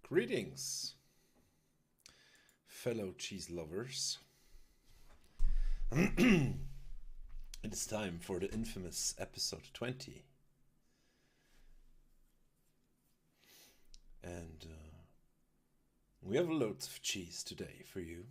Greetings, fellow cheese lovers. It is time for the infamous episode 20. And we have loads of cheese today for you.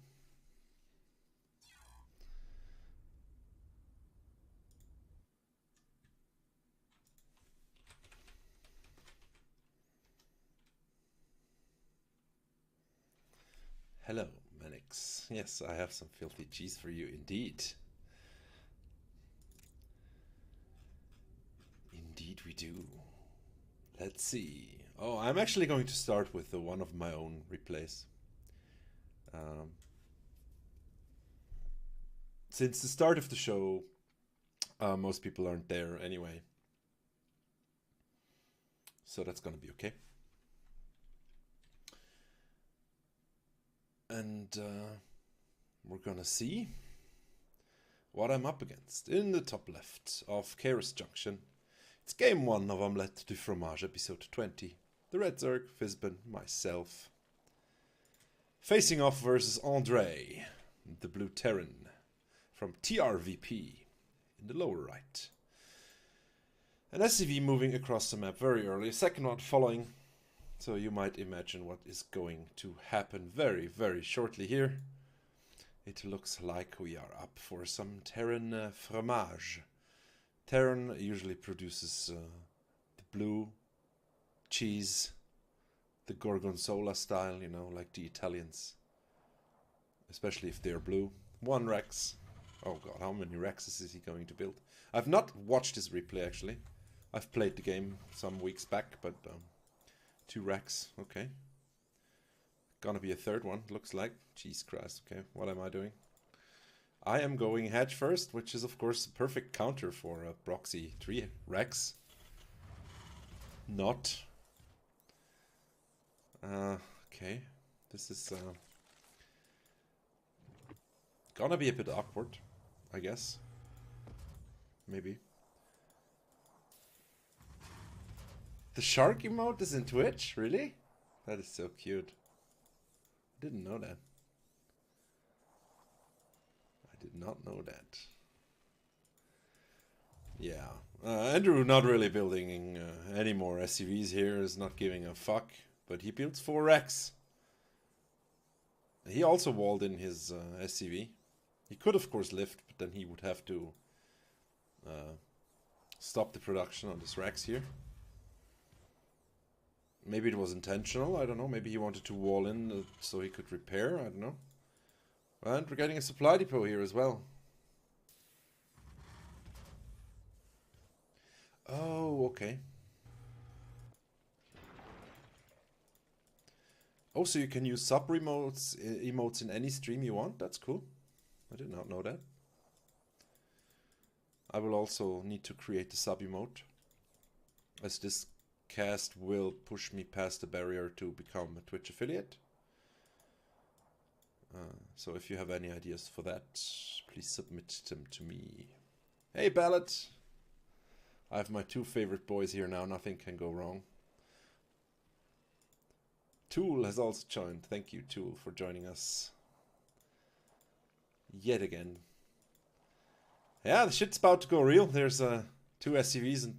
Hello, Manix. Yes, I have some filthy cheese for you indeed. Indeed we do. Let's see. Oh, I'm actually going to start with one of my own replays. Since the start of the show, most people aren't there anyway. So that's gonna be okay. And we're gonna see what I'm up against. In the top left of Keras Junction, it's game 1 of Omlette du Fromage, episode 20. The Red Zerg, Fizbin, myself. Facing off versus Andre, the Blue Terran, from TRVP, in the lower right. An SCV moving across the map very early, a second one following. So you might imagine what is going to happen very, very shortly here. It looks like we are up for some Terran Fromage. Terran usually produces the blue cheese, the Gorgonzola style, you know, like the Italians. Especially if they're blue. 1 Rex. Oh god, how many Rexes is he going to build? I've not watched his replay actually. I've played the game some weeks back, but 2 Rex, okay. Gonna be a 3rd one, looks like. Jesus Christ, okay, what am I doing? I am going hedge first, which is of course a perfect counter for a proxy 3 Rex. Not. Okay, this is gonna be a bit awkward, I guess. Maybe. The shark emote is in Twitch? Really? That is so cute. I didn't know that. I did not know that. Yeah. Andrew not really building any more SCVs here, is not giving a fuck. But he builds 4 Rex. He also walled in his SCV. He could of course lift, but then he would have to stop the production on this Rex here. Maybe it was intentional, I don't know. Maybe he wanted to wall in so he could repair, I don't know. And we're getting a supply depot here as well. Oh, okay. Oh, so you can use emotes in any stream you want? That's cool. I did not know that. I will also need to create the sub emote, as this cast will push me past the barrier to become a Twitch affiliate. So if you have any ideas for that, please submit them to me. Hey Ballot! I have my 2 favorite boys here now, nothing can go wrong. Tool has also joined. Thank you, Tool, for joining us yet again. Yeah, the shit's about to go real. There's 2 SCVs and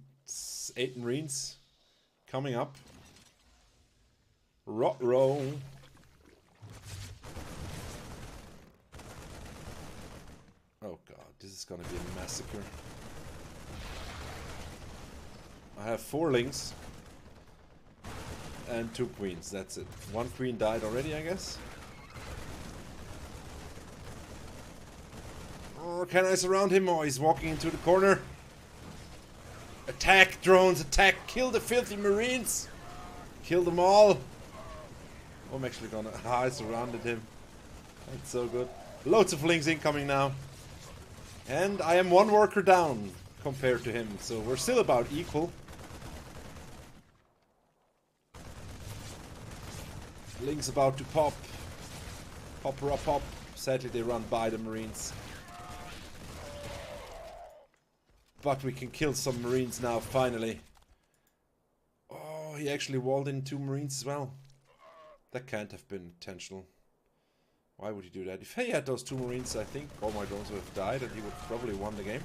8 Marines coming up. Rot roll. Oh god, this is gonna be a massacre. I have 4 Lings and 2 Queens, that's it. 1 Queen died already, I guess. Oh, can I surround him? Oh, he's walking into the corner. Attack, drones, attack, kill the filthy Marines. Kill them all. Oh, I'm actually gonna... I surrounded him. That's so good. Loads of Lings incoming now. And I am 1 worker down compared to him, so we're still about equal. Ling's about to pop. Pop. Sadly, they run by the Marines. But we can kill some Marines now, finally. Oh, he actually walled in 2 Marines as well. That can't have been intentional. Why would he do that? If he had those 2 Marines, I think all my drones would have died and he would have probably won the game.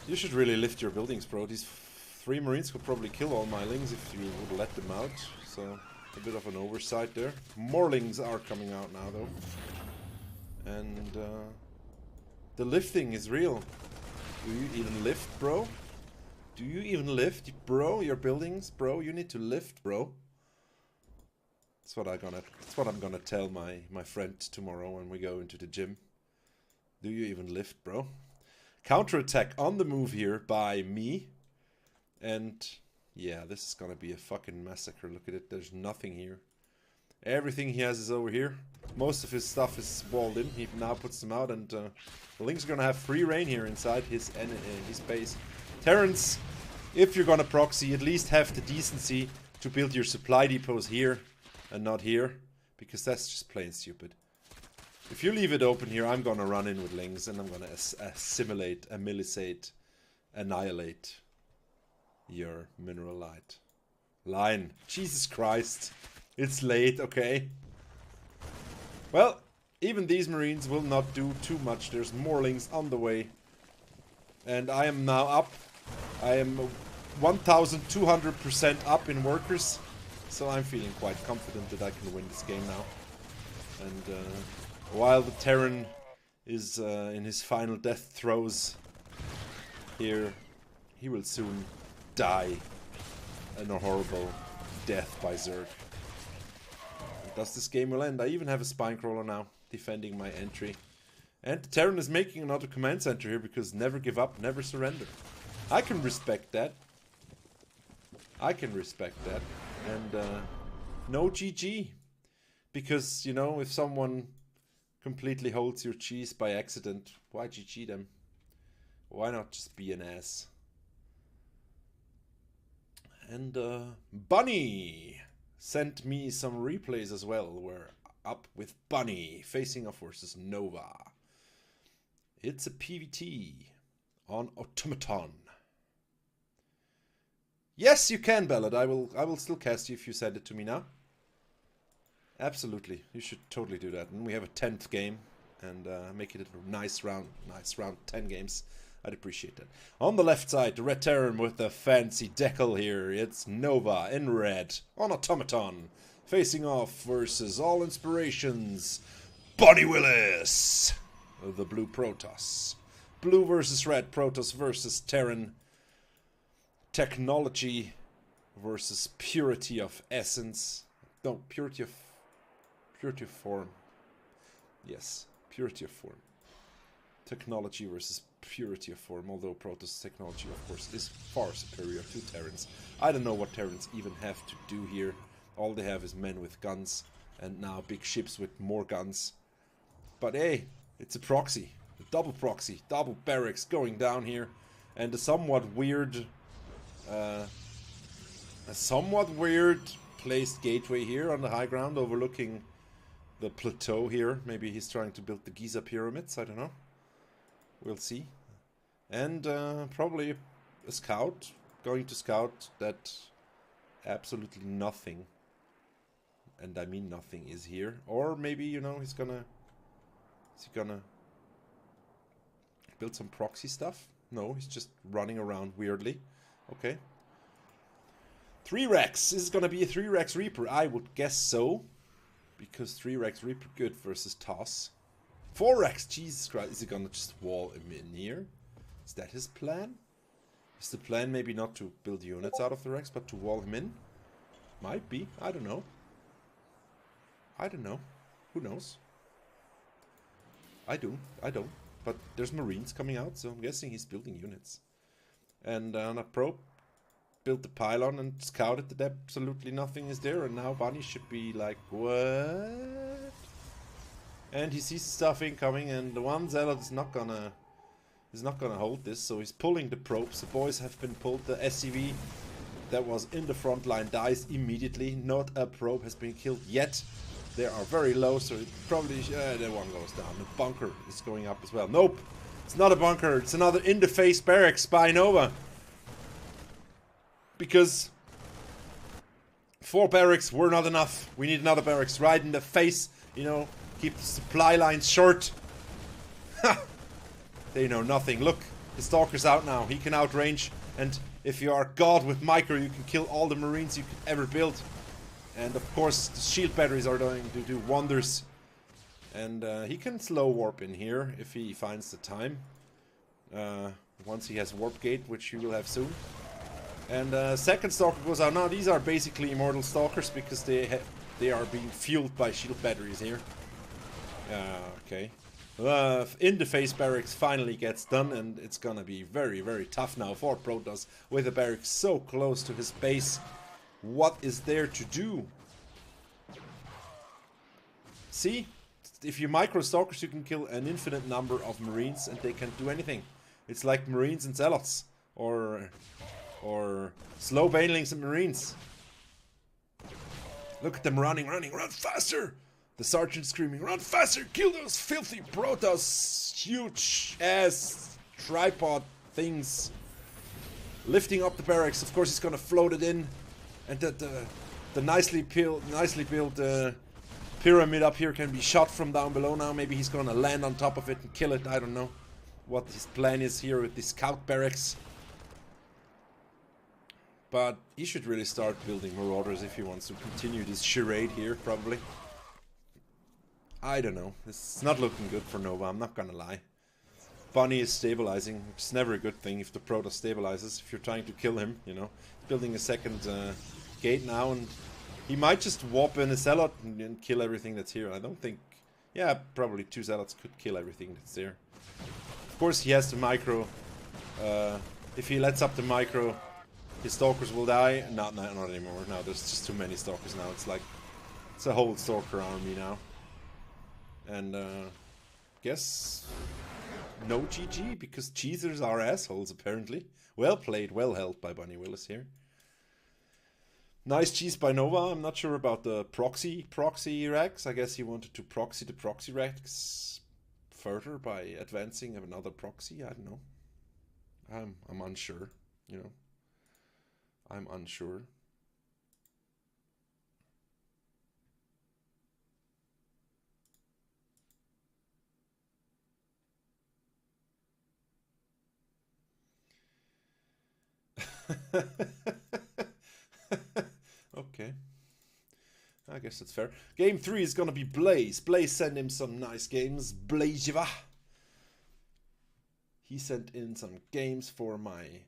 You should really lift your buildings, bro. These 3 Marines could probably kill all my lings if you would let them out. So, a bit of an oversight there. More lings are coming out now, though. And, the lifting is real. Do you even lift, bro? Do you even lift, bro? Your buildings, bro? You need to lift, bro. That's what I'm gonna tell my friend tomorrow when we go into the gym. Do you even lift, bro? Counterattack on the move here by me. And yeah, this is gonna be a fucking massacre. Look at it, there's nothing here. Everything he has is over here. Most of his stuff is walled in. He now puts them out, and the Ling's gonna have free reign here inside his base. Terrans, if you're gonna proxy, at least have the decency to build your supply depots here and not here, because that's just plain stupid. If you leave it open here, I'm gonna run in with Lings, and I'm gonna assimilate, amyllicate, annihilate your mineral light line. Jesus Christ. It's late, okay. Well, even these Marines will not do too much. There's more Lings on the way. And I am now up. I am 1,200% up in workers. So I'm feeling quite confident that I can win this game now. And while the Terran is in his final death throes here, he will soon die a horrible death by Zerg. Thus this game will end. I even have a spine crawler now, defending my entry. And the Terran is making another command center here, because never give up, never surrender. I can respect that. I can respect that. And no GG. Because, you know, if someone completely holds your cheese by accident, why GG them? Why not just be an ass? And Bunny sent me some replays as well. We're up with Bunny facing off versus Nova. It's a PvT on Automaton. Yes, you can, Ballad. I will still cast you if you send it to me now. Absolutely, you should totally do that. And we have a 10th game, and make it a nice round. 10 games. I'd appreciate that. On the left side, the Red Terran with the fancy decal here. It's Nova in red on Automaton. Facing off versus All Inspirations, Bonnie Willis. The blue Protoss. Blue versus red, Protoss versus Terran. Technology versus purity of essence. No, purity of form. Yes, purity of form. Technology versus purity of form, although Protoss technology, of course, is far superior to Terrans. I don't know what Terrans even have to do here. All they have is men with guns, and now big ships with more guns. But hey, it's a proxy. A double proxy. Double barracks going down here. And a somewhat weird placed gateway here on the high ground overlooking the plateau here. Maybe he's trying to build the Giza pyramids, I don't know. We'll see. And probably a scout. Going to scout that absolutely nothing, and I mean nothing, is here. Or maybe, you know, is he gonna build some proxy stuff? No, he's just running around weirdly. Okay. 3 Rex. This is gonna be a 3 Rex Reaper. I would guess so. Because 3 Rex Reaper good versus Toss. 4 Rex, Jesus Christ. Is he gonna just wall him in here? Is that his plan? Is the plan maybe not to build units out of the Rex, but to wall him in? Might be. I don't know. I don't know. Who knows? I don't. But there's Marines coming out, so I'm guessing he's building units. And on a probe, built the pylon and scouted that absolutely nothing is there, and now Bunny should be like, what? And he sees stuff incoming, and the one zealot is not gonna hold this, so he's pulling the probes. The boys have been pulled. The SCV that was in the front line dies immediately. Not a probe has been killed yet. They are very low, so it probably that one goes down. The bunker is going up as well. Nope, It's not a bunker, it's another in-the-face barracks by Nova. Because 4 barracks were not enough. We need another barracks right in the face, you know, keep the supply lines short. Ha! They know nothing. Look, the Stalker's out now. He can outrange, and if you are God with micro, you can kill all the Marines you could ever build. And of course, the shield batteries are going to do wonders. And he can slow warp in here if he finds the time. Once he has warp gate, which he will have soon. And second Stalker goes out. Now these are basically immortal Stalkers because they are being fueled by shield batteries here. Okay. In the face barracks finally gets done, and it's gonna be very, very tough now for Protoss with the barracks so close to his base. What is there to do? See? If you micro Stalkers, you can kill an infinite number of Marines and they can't do anything. It's like Marines and Zealots. Or slow Banelings and Marines. Look at them running, run faster! The sergeant screaming, run faster, kill those filthy Protoss, huge ass tripod things. Lifting up the barracks, of course he's gonna float it in. And the nicely built pyramid up here can be shot from down below now. Maybe he's gonna land on top of it and kill it, I don't know what his plan is here with the scout barracks. But he should really start building Marauders if he wants to continue this charade here, probably. I don't know. This is not looking good for Nova, I'm not gonna lie. Bunny is stabilizing, which is never a good thing if the Protoss stabilizes, if you're trying to kill him, you know. Building a second gate now, and he might just warp in a Zealot and kill everything that's here. I don't think... Yeah, probably 2 Zealots could kill everything that's there. Of course, he has the micro. If he lets up the micro, his Stalkers will die. Not anymore. Now there's just too many Stalkers now. It's like... It's a whole Stalker army now. And, guess... No GG, because cheesers are assholes, apparently. Well played, well held by Bunny Willis here. Nice cheese by Nova. I'm not sure about the proxy racks. I guess he wanted to proxy the proxy racks further by advancing another proxy. I don't know. I'm unsure, you know. I'm unsure. Okay. I guess that's fair. Game 3 is gonna be Blaze. Blaze sent him some nice games. Blaziva. He sent in some games for my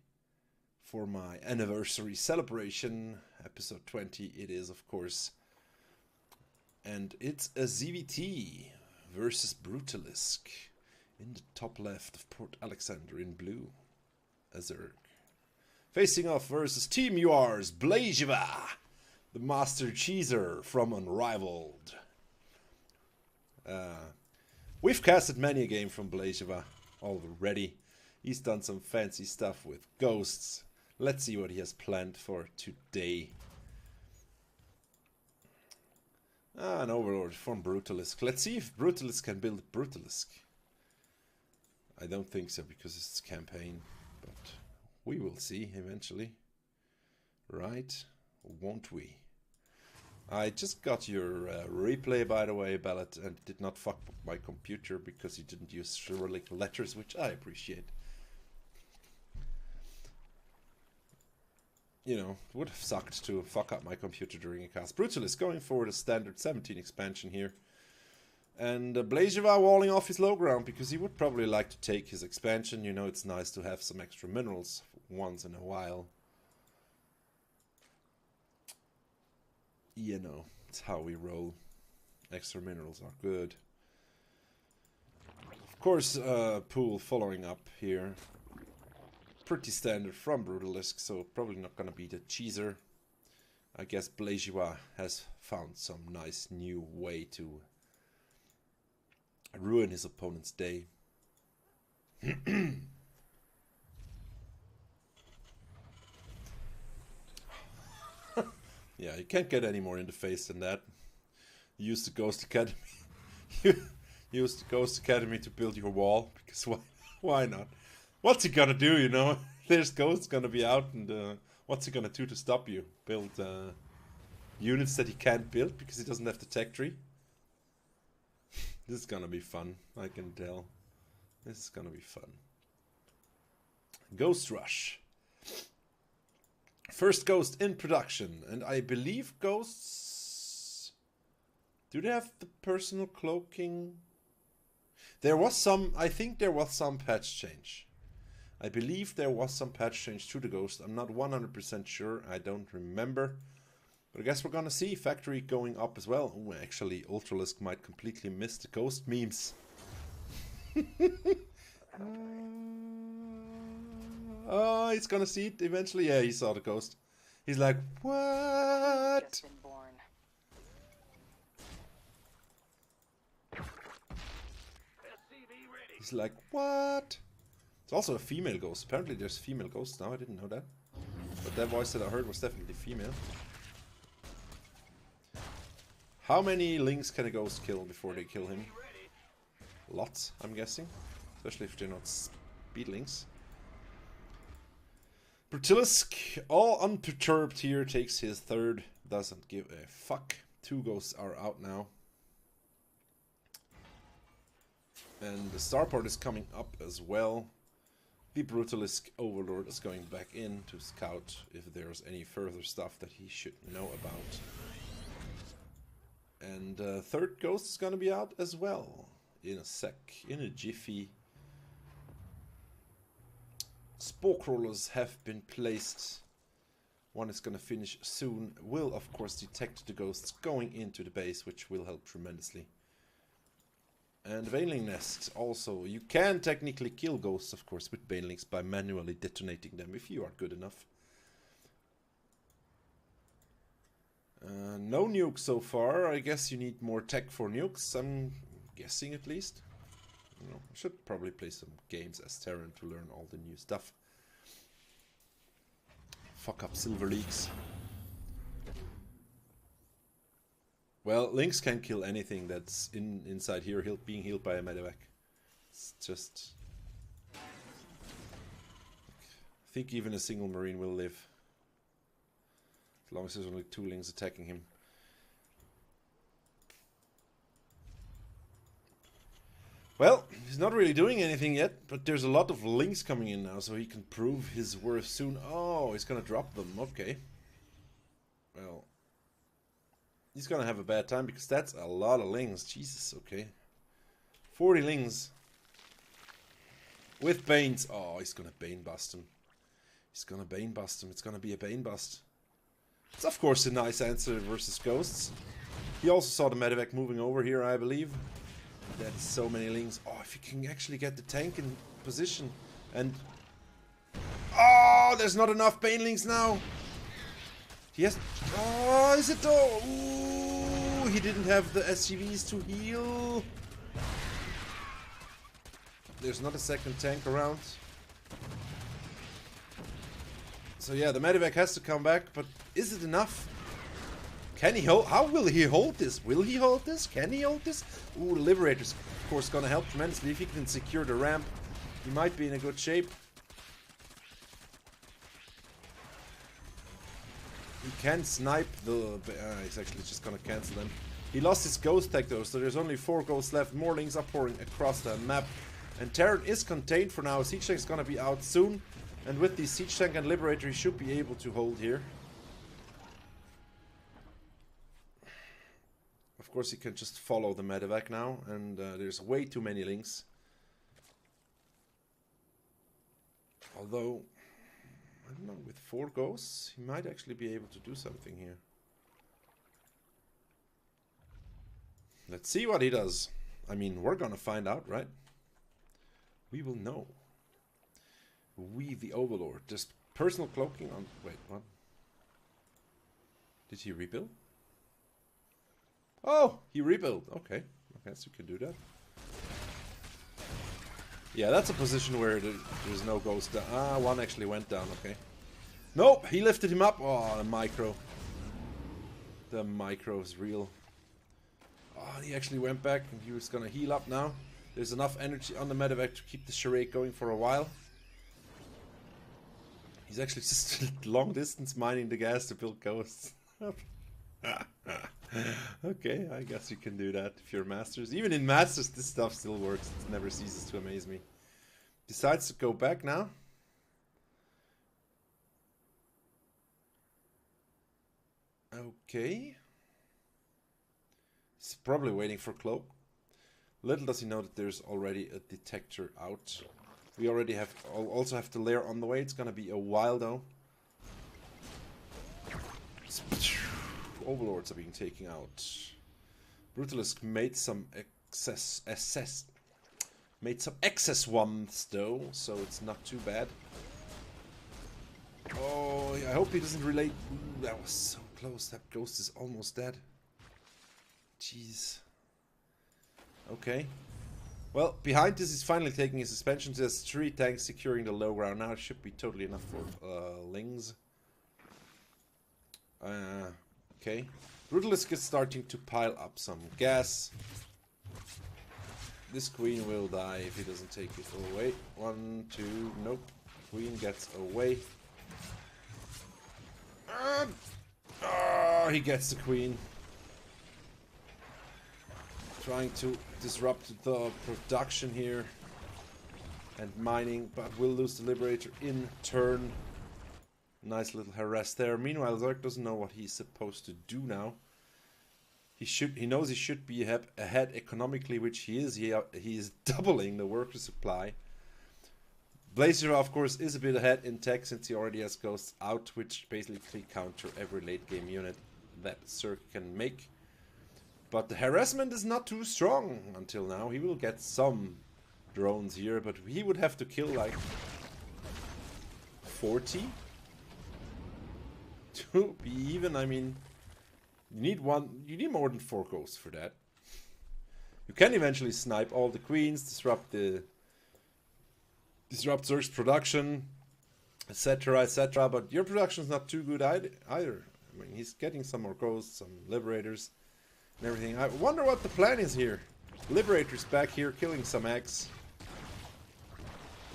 anniversary celebration. Episode 20 it is, of course. And it's a ZVT versus Brutalisk. In the top left of Port Alexander in blue. Azurk. Facing off versus Team UR's Blaziva, the Master Cheeser from Unrivaled. We've casted many a game from Blaziva already. He's done some fancy stuff with ghosts. Let's see what he has planned for today. An Overlord from Brutalisk. Let's see if Brutalisk can build Brutalisk. I don't think so because it's campaign, but... we will see eventually. Right? Won't we? I just got your replay, by the way, Ballot, and did not fuck up my computer because you didn't use Cyrillic letters, which I appreciate. You know, it would have sucked to fuck up my computer during a cast. Brutalist going for the standard 17 expansion here. And Blaziva walling off his low ground because he would probably like to take his expansion. You know, it's nice to have some extra minerals once in a while. You know, it's how we roll. Extra minerals are good. Of course, Pool following up here. Pretty standard from Brutalisk, so probably not gonna be the cheeser. I guess Blaziva has found some nice new way to ruin his opponent's day. Yeah, you can't get any more in the face than that. You use the Ghost Academy. You use the Ghost Academy to build your wall, because Why not? What's he gonna do, you know? There's ghosts gonna be out, and what's he gonna do to stop you? Build units that he can't build because he doesn't have the tech tree? This is gonna be fun, I can tell. This is gonna be fun. Ghost Rush. First ghost in production, and I believe ghosts... Do they have the personal cloaking? There was some, I think there was some patch change. I believe there was some patch change to the ghost. I'm not 100% sure, I don't remember. But I guess we're gonna see factory going up as well. Ooh, actually, Ultralisk might completely miss the ghost memes. Oh, he's gonna see it eventually. Yeah, he saw the ghost. He's like, what? He's like, what? It's also a female ghost. Apparently there's female ghosts now. I didn't know that. But that voice that I heard was definitely female. How many lings can a ghost kill before they kill him? Lots, I'm guessing. Especially if they're not speedlings. Brutalisk, all unperturbed here, takes his third. Doesn't give a fuck. 2 ghosts are out now. And the starport is coming up as well. The Brutalisk Overlord is going back in to scout if there's any further stuff that he should know about. And third ghost is gonna be out as well. In a sec, in a jiffy. Spoke rollers have been placed. One is gonna finish soon. Will of course detect the ghosts going into the base, which will help tremendously. And Baneling Nest also. You can technically kill ghosts, of course, with Banelings by manually detonating them if you are good enough. No nukes so far. I guess you need more tech for nukes. I'm guessing at least. I should probably play some games as Terran to learn all the new stuff. Fuck up Silver Leagues. Well, Lynx can kill anything that's inside here being healed by a medevac. It's just... I think even a single Marine will live. As long as there's only 2 Lynx attacking him. Well, he's not really doing anything yet, but there's a lot of Lynx coming in now, so he can prove his worth soon. Oh, he's gonna drop them, okay. Well... He's gonna have a bad time because that's a lot of Lings. Jesus, okay. 40 Lings. With Banes. Oh, he's gonna Bane bust him. He's gonna Bane bust him. It's gonna be a Bane bust. It's of course a nice answer versus Ghosts. He also saw the medevac moving over here, I believe. That's so many Lings. Oh, if you can actually get the tank in position. And... Oh, there's not enough Banelings now. Yes. Oh, is it though? Ooh, he didn't have the SCVs to heal. There's not a second tank around. So yeah, the medevac has to come back, but is it enough? Can he hold? How will he hold this? Will he hold this? Can he hold this? Ooh, the Liberator's of course gonna help tremendously. If he can secure the ramp, he might be in a good shape. He can snipe the... he's actually just gonna cancel them. He lost his ghost tech though, so there's only 4 ghosts left. More Lings are pouring across the map. And Terran is contained for now. Siege Tank's gonna be out soon. And with the Siege Tank and Liberator, he should be able to hold here. Of course, he can just follow the medevac now. And there's way too many Lings. Although... I don't know, with 4 ghosts, he might actually be able to do something here. Let's see what he does. I mean, we're gonna find out, right? We will know. We, the Overlord. There's personal cloaking on... Wait, what? Did he rebuild? Oh, he rebuilt. Okay. I guess you can do that. Yeah, that's a position where there's no ghost down. Ah, one actually went down, okay. Nope, he lifted him up. Oh, the micro. The micro is real. Oh, he actually went back and he was gonna heal up now. There's enough energy on the medevac to keep the charade going for a while. He's actually just long distance mining the gas to build ghosts. Okay, I guess you can do that if you're Masters. Even in Masters, this stuff still works. It never ceases to amaze me. Decides to go back now. Okay. He's probably waiting for Cloak. Little does he know that there's already a detector out. We already also have the lair on the way. It's gonna be a while though. Overlords are being taken out. Brutalisk made some excess ones though, so it's not too bad. Oh, I hope he doesn't relate. Ooh, that was so close. That ghost is almost dead. Jeez. Okay. Well, behind this, he's finally taking his suspensions. There's 3 tanks securing the low ground now. It should be totally enough for Lings. Okay. Brutalisk is starting to pile up some gas. This queen will die if he doesn't take it away. 1, 2, nope. Queen gets away. He gets the queen. Trying to disrupt the production here. And mining, but will lose the Liberator in turn. Nice little harass there. Meanwhile, Zerg doesn't know what he's supposed to do now. He knows he should be ahead economically, which he is. He is doubling the worker supply. Blazer, of course, is a bit ahead in tech since he already has ghosts out, which basically counter every late game unit that Zerg can make. But the harassment is not too strong until now. He will get some drones here, but he would have to kill like 40 to be even. I mean, you need more than 4 ghosts for that. You can eventually snipe all the queens, disrupt Zerg's production, etc, etc, but your production is not too good either. I mean, he's getting some more ghosts, some liberators and everything. I wonder what the plan is here. Liberator's back here killing some eggs.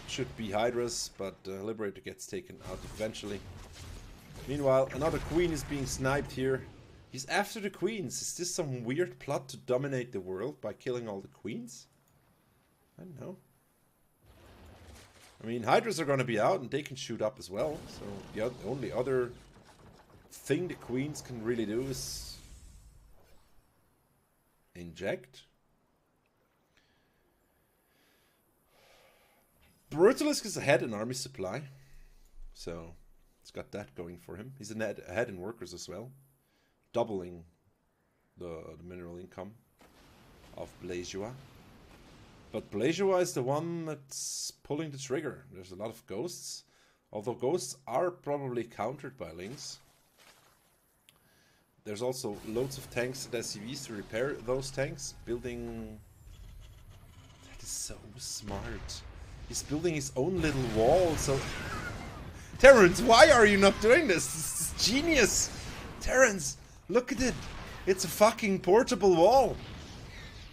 Should be Hydras, but Liberator gets taken out eventually. Meanwhile, another queen is being sniped here. He's after the queens. Is this some weird plot to dominate the world by killing all the queens? I don't know. I mean, Hydras are going to be out and they can shoot up as well. So the only other thing the queens can really do is inject. Brutalisk is ahead in army supply. So it's got that going for him. He's ahead in workers as well. Doubling the mineral income of Blazua. But Blazua is the one that's pulling the trigger. There's a lot of ghosts. Although ghosts are probably countered by Lings. There's also loads of tanks and SCVs to repair those tanks. Building... That is so smart. He's building his own little wall, so... Terrence, why are you not doing this? This is genius! Terrence, look at it! It's a fucking portable wall!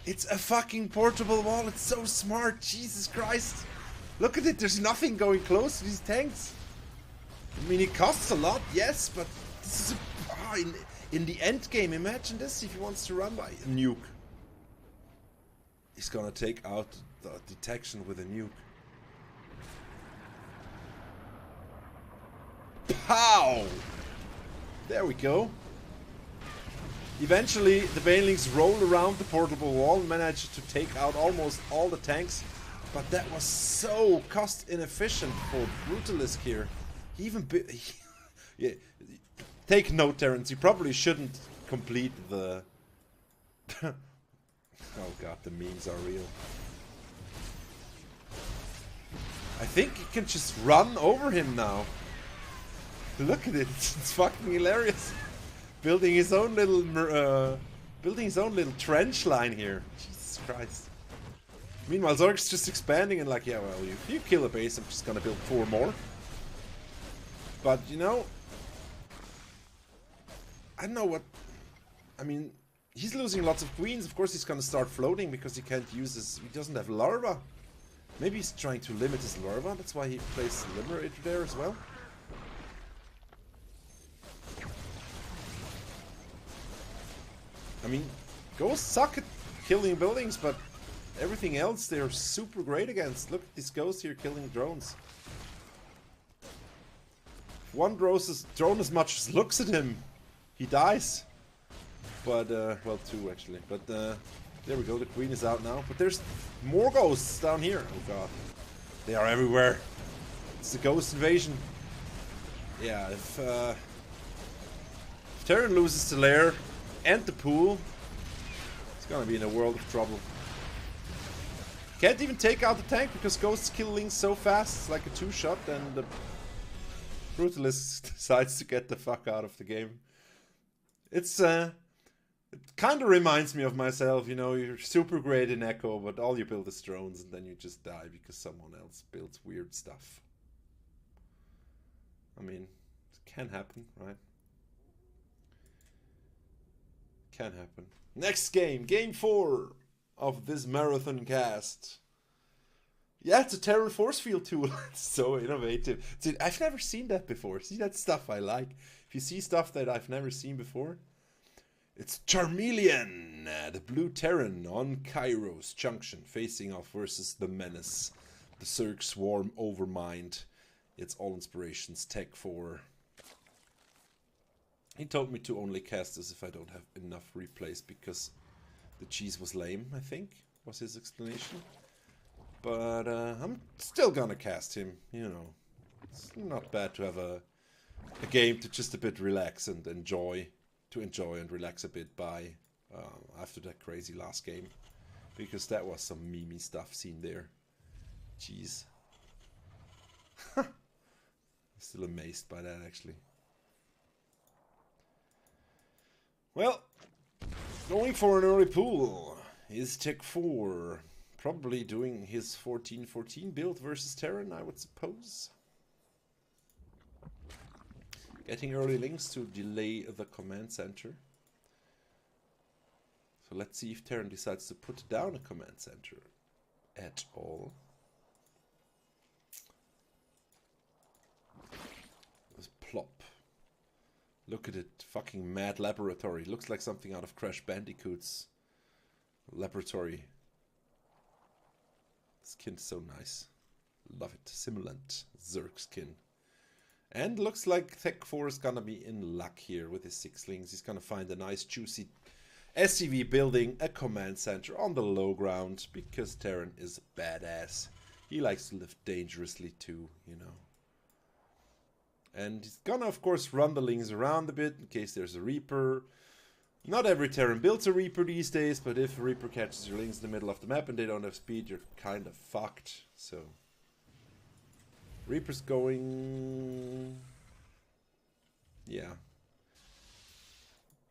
It's a fucking portable wall, it's so smart, Jesus Christ! Look at it, there's nothing going close to these tanks! I mean, it costs a lot, yes, but this is a... in the end game, imagine this if he wants to run by a nuke. He's gonna take out the detection with a nuke. Pow! There we go. Eventually, the Banelings roll around the portable wall and manage to take out almost all the tanks. But that was so cost inefficient for Brutalisk here. He even... yeah, take note, Terrence. You probably shouldn't complete the... oh god, the memes are real. I think you can just run over him now. Look at it, it's fucking hilarious. Building his own little trench line here. Jesus Christ. Meanwhile, Zerg's just expanding and like, yeah, well, if you kill a base, I'm just gonna build 4 more. But, you know, I don't know what... I mean, He's losing lots of queens. Of course he's gonna start floating because he can't use his... He doesn't have larva. Maybe he's trying to limit his larva. That's why he plays Liberator there as well. I mean, ghosts suck at killing buildings, but everything else they're super great against. Look at this ghost here killing drones. If one drone as much as looks at him, he dies. But, well, two actually. But, there we go, the queen is out now. But there's more ghosts down here. Oh god. They are everywhere. It's the ghost invasion. Yeah, if Terran loses the lair and the pool, it's gonna be in a world of trouble. Can't even take out the tank because ghosts kill Lings so fast. It's like a two-shot, and the Brutalist decides to get the fuck out of the game. It's it kind of reminds me of myself, you know, you're super great in Echo, but all you build is drones, and then you just die because someone else builds weird stuff. I mean, it can happen, right? Can happen. Next game, game 4 of this marathon cast. Yeah, it's a Terran Force Field tool. It's so innovative. See, I've never seen that before. See, that's stuff I like. If you see stuff that I've never seen before, it's Charmeleon, the blue Terran on Kairos Junction, facing off versus the Menace, the Zerg Swarm Overmind. It's all inspirations, tech 4. He told me to only cast this if I don't have enough replays because the cheese was lame, I think, was his explanation. But I'm still gonna cast him, you know. It's not bad to have a game to just a bit relax and enjoy. To enjoy and relax a bit by after that crazy last game, because that was some memey stuff seen there. Jeez. I'm still amazed by that actually. Well, going for an early pool is Tech 4, probably doing his 14-14 build versus Terran, I would suppose. Getting early links to delay the command center. So let's see if Terran decides to put down a command center at all. Let's plop. Look at it, fucking mad laboratory. Looks like something out of Crash Bandicoot's laboratory. Skin's so nice. Love it. Simulant Zerg skin. And looks like Tech 4 is gonna be in luck here with his 6lings. He's gonna find a nice juicy SCV building a command center on the low ground because Terran is a badass. He likes to live dangerously too, you know. And he's gonna of course run the lings around a bit in case there's a Reaper. Not every Terran builds a Reaper these days, but if a Reaper catches your lings in the middle of the map and they don't have speed, you're kind of fucked. So Reaper's going... yeah.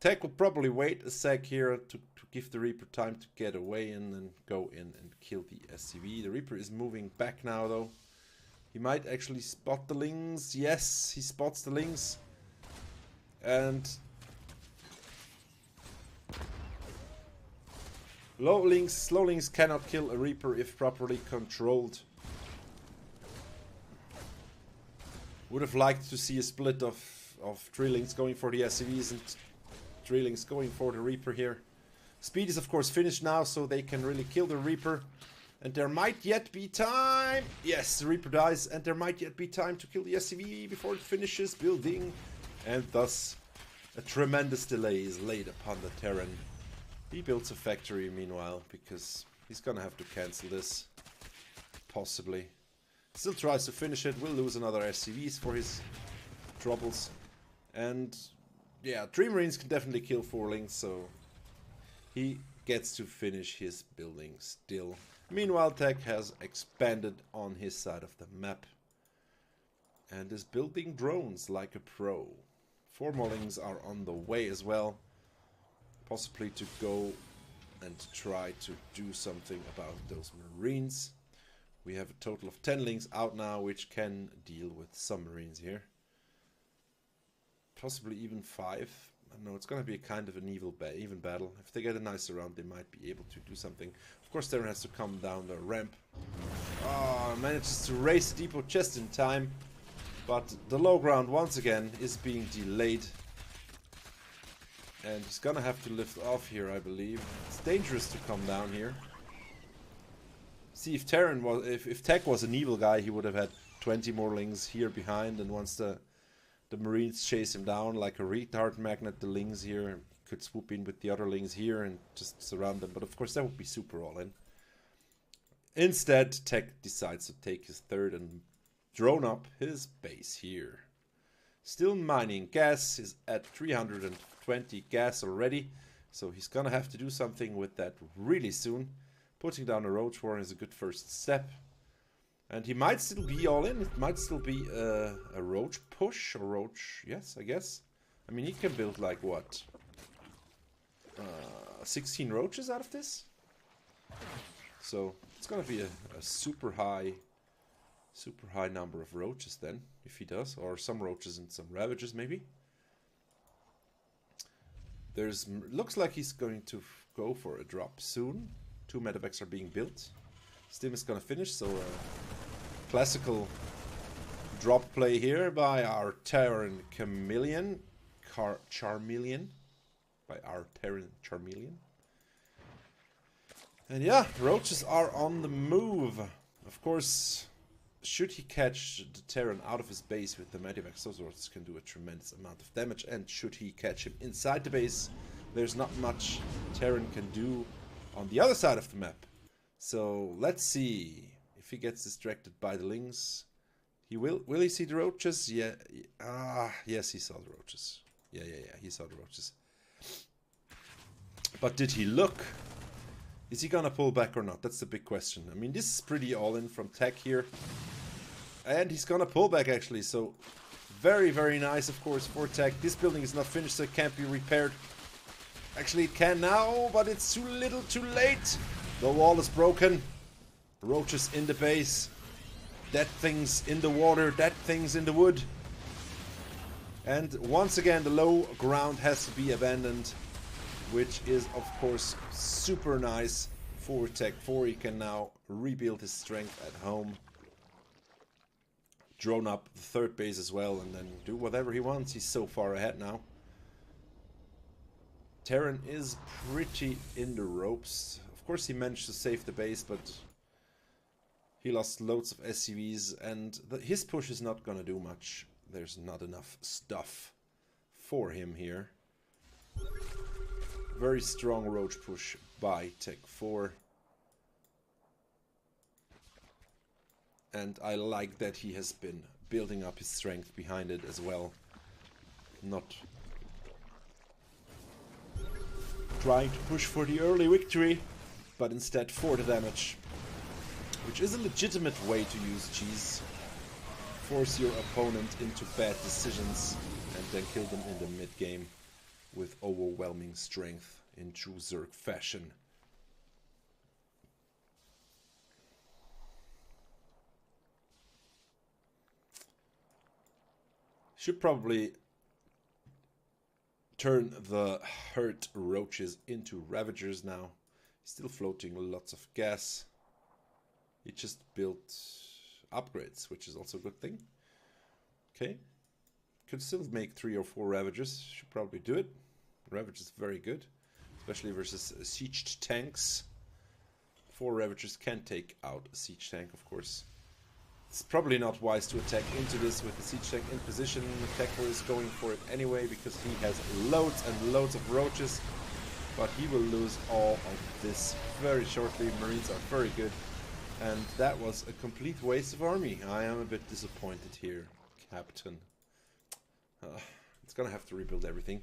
Tech will probably wait a sec here to give the Reaper time to get away and then go in and kill the SCV. The Reaper is moving back now though. He might actually spot the lings. Yes, he spots the lings. And... slow lings cannot kill a Reaper if properly controlled. Would have liked to see a split of Drillings going for the SCVs and Drillings going for the Reaper here. Speed is of course finished now, so they can really kill the Reaper. And there might yet be time. Yes, the Reaper dies, and there might yet be time to kill the SCV before it finishes building. And thus, a tremendous delay is laid upon the Terran. He builds a factory meanwhile, because he's gonna have to cancel this. Possibly. Still tries to finish it, will lose another SCVs for his troubles. And yeah, Dream Marines can definitely kill 4lings, so he gets to finish his building still. Meanwhile, Tech has expanded on his side of the map and is building drones like a pro. 4 more lings are on the way as well, possibly to go and try to do something about those Marines. We have a total of 10 lings out now, which can deal with some Marines here. Possibly even 5. no, it's gonna be a kind of an even battle. If they get a nicer round, they might be able to do something. Of course, Terran has to come down the ramp. Oh, manages to raise the depot just in time. But the low ground, once again, is being delayed. And he's gonna have to lift off here, I believe. It's dangerous to come down here. See, if Terran was, if Tech was an evil guy, he would have had 20 more lings here behind, and once the Marines chase him down like a retard magnet, the lings here could swoop in with the other lings here and just surround them. But of course, that would be super all-in. Instead, Tech decides to take his third and drone up his base here. Still mining. Gas is at 320 gas already, so he's gonna have to do something with that really soon. Putting down a roach warren is a good first step. And he might still be all in. It might still be a roach push or roach. Yes, I guess. I mean, he can build like what? 16 roaches out of this. So it's gonna be a super high number of roaches then, if he does, or some roaches and some ravages maybe. Looks like he's going to go for a drop soon. 2 medevacs are being built. Stim is gonna finish, so classical drop play here by our Terran Charmeleon. By our Terran Charmeleon. And yeah, roaches are on the move. Of course, should he catch the Terran out of his base with the medevacs, those roaches can do a tremendous amount of damage. And should he catch him inside the base, there's not much Terran can do on the other side of the map. So let's see if he gets distracted by the lings. He will he see the roaches? Yeah. Yes, he saw the roaches. Yeah, he saw the roaches. But did he look? Is he gonna pull back or not? That's the big question. I mean, this is pretty all-in from Tech here. And he's gonna pull back actually, so very, very nice, of course, for Tech. This building is not finished, so it can't be repaired. Actually, it can now, but it's too little, too late. The wall is broken. Roaches in the base. Dead things in the water. Dead things in the wood. And once again, the low ground has to be abandoned, which is, of course, super nice for Tech 4. He can now rebuild his strength at home. Drone up the third base as well, and then do whatever he wants. He's so far ahead now. Terran is pretty in the ropes. Of course, he managed to save the base, but he lost loads of SCVs, and his push is not gonna do much. There's not enough stuff for him here. Very strong roach push by Tech 4. And I like that he has been building up his strength behind it as well. Not trying to push for the early victory, but instead for the damage. Which is a legitimate way to use cheese. Force your opponent into bad decisions and then kill them in the mid-game with overwhelming strength in true Zerg fashion. Should probably turn the hurt roaches into ravagers now. Still floating lots of gas. He just built upgrades, which is also a good thing. Okay. Could still make 3 or 4 ravagers. Should probably do it. Ravage is very good, especially versus sieged tanks. 4 ravagers can take out a siege tank, of course. It's probably not wise to attack into this with the siege tank in position. Tech 4 is going for it anyway because he has loads and loads of roaches. But he will lose all of this very shortly. Marines are very good. And that was a complete waste of army. I am a bit disappointed here, Captain. It's gonna have to rebuild everything.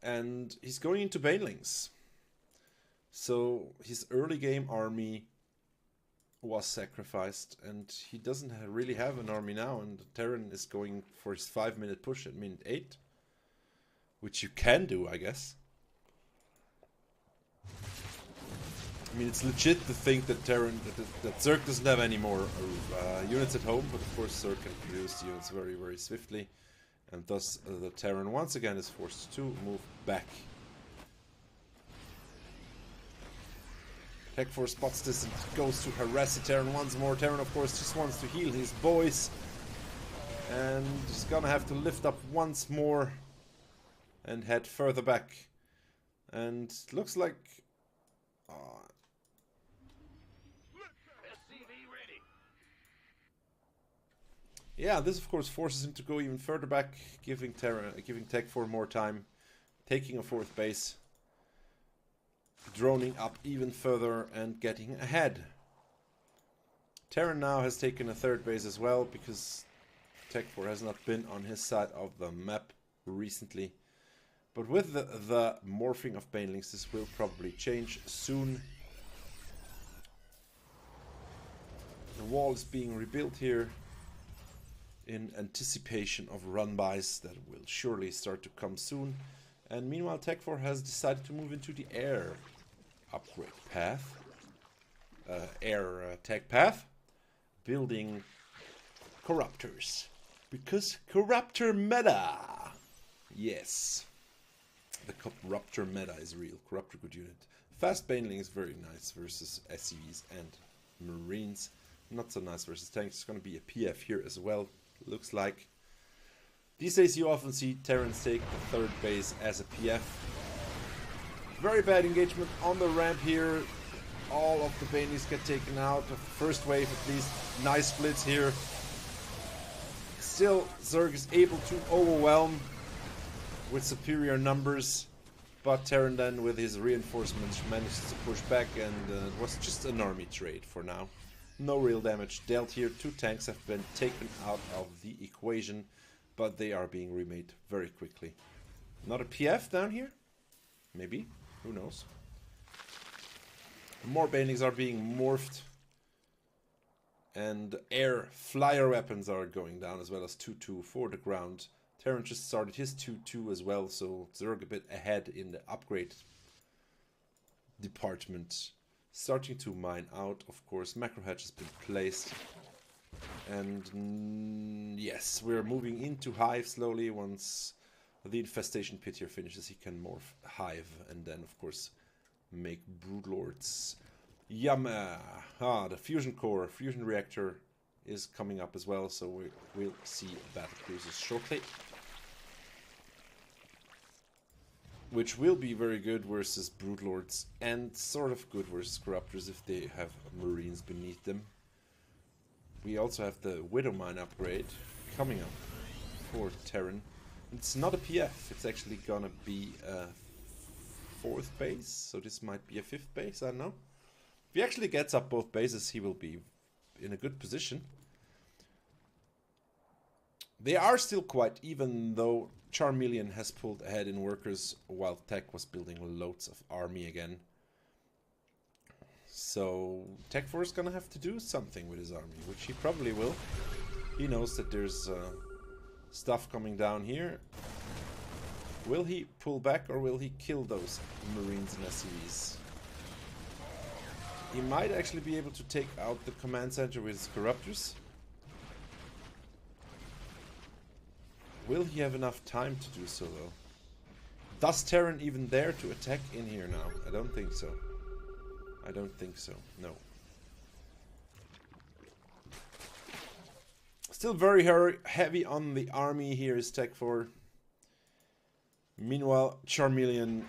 And he's going into banelings. So his early game army was sacrificed, and he doesn't really have an army now, and Terran is going for his 5-minute push at minute 8. Which you can do, I guess. I mean, it's legit to think that Terran, that Zerg doesn't have any more units at home, but of course Zerg can produce units very, very swiftly. And thus the Terran once again is forced to move back. Tech Force spots this and goes to harass the Terran once more. Terran, of course, just wants to heal his boys. And he's gonna have to lift up once more and head further back. And looks like... yeah, this of course forces him to go even further back, giving Tech 4 more time, taking a 4th base, droning up even further and getting ahead. Terran now has taken a 3rd base as well, because Tech 4 has not been on his side of the map recently. But with the morphing of Banelings, this will probably change soon. The wall is being rebuilt here in anticipation of run-bys that will surely start to come soon. And meanwhile, Tech 4 has decided to move into the air upgrade path. Tech path. Building Corruptors. Because Corruptor meta! Yes. The Corruptor meta is real. Corruptor good unit. Fast Baneling is very nice versus SCVs and Marines. Not so nice versus tanks. It's going to be a PF here as well. Looks like. These days you often see Terrans take the 3rd base as a PF. Very bad engagement on the ramp here. All of the Banelings get taken out. The first wave at least. Nice splits here. Still, Zerg is able to overwhelm with superior numbers. But Terran then with his reinforcements manages to push back, and it was just an army trade for now. No real damage dealt here. 2 tanks have been taken out of the equation, but they are being remade very quickly. Not a PF down here? Maybe. Who knows? More Banelings are being morphed. And air flyer weapons are going down, as well as 2-2 for the ground. Terran just started his 2-2 as well, so Zerg a bit ahead in the upgrade department. Starting to mine out, of course. Macro hatch has been placed. And yes, we're moving into Hive slowly. Once the infestation pit here finishes, he can morph Hive and then, of course, make Broodlords. Yumma! The fusion core, fusion reactor is coming up as well, so we'll see battle cruisers shortly. Which will be very good versus Broodlords and sort of good versus Corruptors if they have Marines beneath them. We also have the Widowmine upgrade coming up for Terran. It's not a PF, it's actually gonna be a 4th base, so this might be a 5th base, I don't know. If he actually gets up both bases, he will be in a good position. They are still quite even, though Charmeleon has pulled ahead in workers while Tech was building loads of army again. So Tech 4 is gonna have to do something with his army, which he probably will. He knows that there's stuff coming down here. Will he pull back or will he kill those Marines and SCVs? He might actually be able to take out the command center with his Corruptors. Will he have enough time to do so though? Does Terran even dare to attack in here now? I don't think so. I don't think so, no. Still very heavy on the army here is Tech 4. Meanwhile, Charmeleon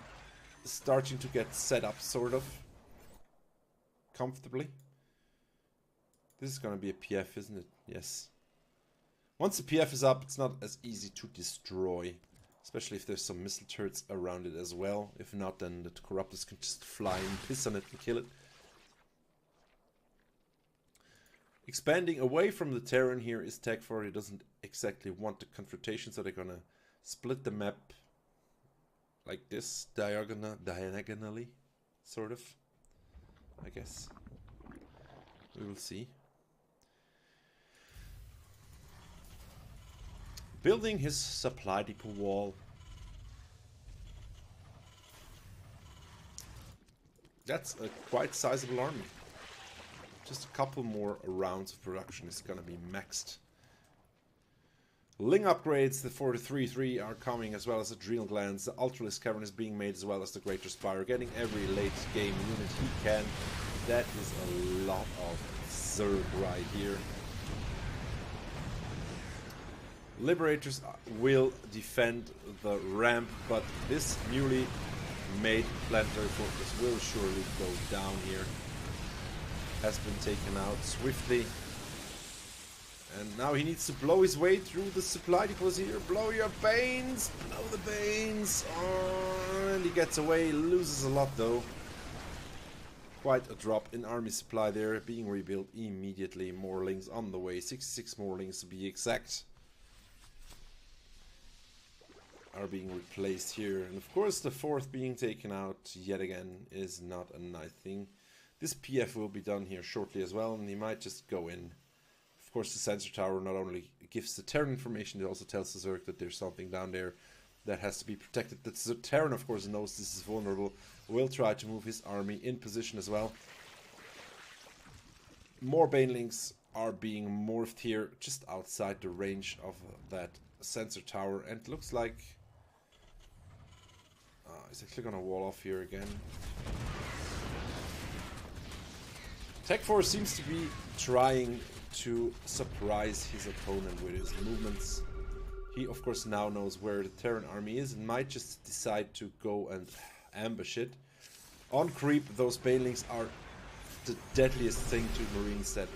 starting to get set up, sort of. Comfortably. This is gonna be a PF, isn't it? Yes. Once the PF is up, it's not as easy to destroy. Especially if there's some missile turrets around it as well. If not, then the Corruptors can just fly and piss on it and kill it. Expanding away from the Terran here is Tech 4. He doesn't exactly want the confrontation, so they're gonna split the map like this, diagonally, sort of, I guess. We will see. Building his supply depot wall. That's a quite sizable army. Just a couple more rounds of production is gonna be maxed. Ling upgrades, the 4-3-3 are coming, as well as Adrenal Glands. The Ultralisk Cavern is being made, as well as the Greater Spire, getting every late game unit he can. That is a lot of Zerg right here. Liberators will defend the ramp, but this newly made planetary fortress will surely go down here. Has been taken out swiftly. And now he needs to blow his way through the supply depots here. Blow your Banes! Blow the Banes! Oh, and he gets away, loses a lot though. Quite a drop in army supply there, being rebuilt immediately. More Lings on the way, 66 more Lings to be exact, are being replaced here. And of course the 4th being taken out yet again is not a nice thing. This PF will be done here shortly as well, and he might just go in. Of course, the sensor tower not only gives the Terran information, it also tells the Zerg that there's something down there that has to be protected. The Terran, of course, knows this is vulnerable, will try to move his army in position as well. More Banelings are being morphed here, just outside the range of that sensor tower, and it looks like... is actually gonna wall off here again. Tech Force seems to be trying to surprise his opponent with his movements. He of course now knows where the Terran army is and might just decide to go and ambush it. On creep, those Banelings are the deadliest thing to Marines that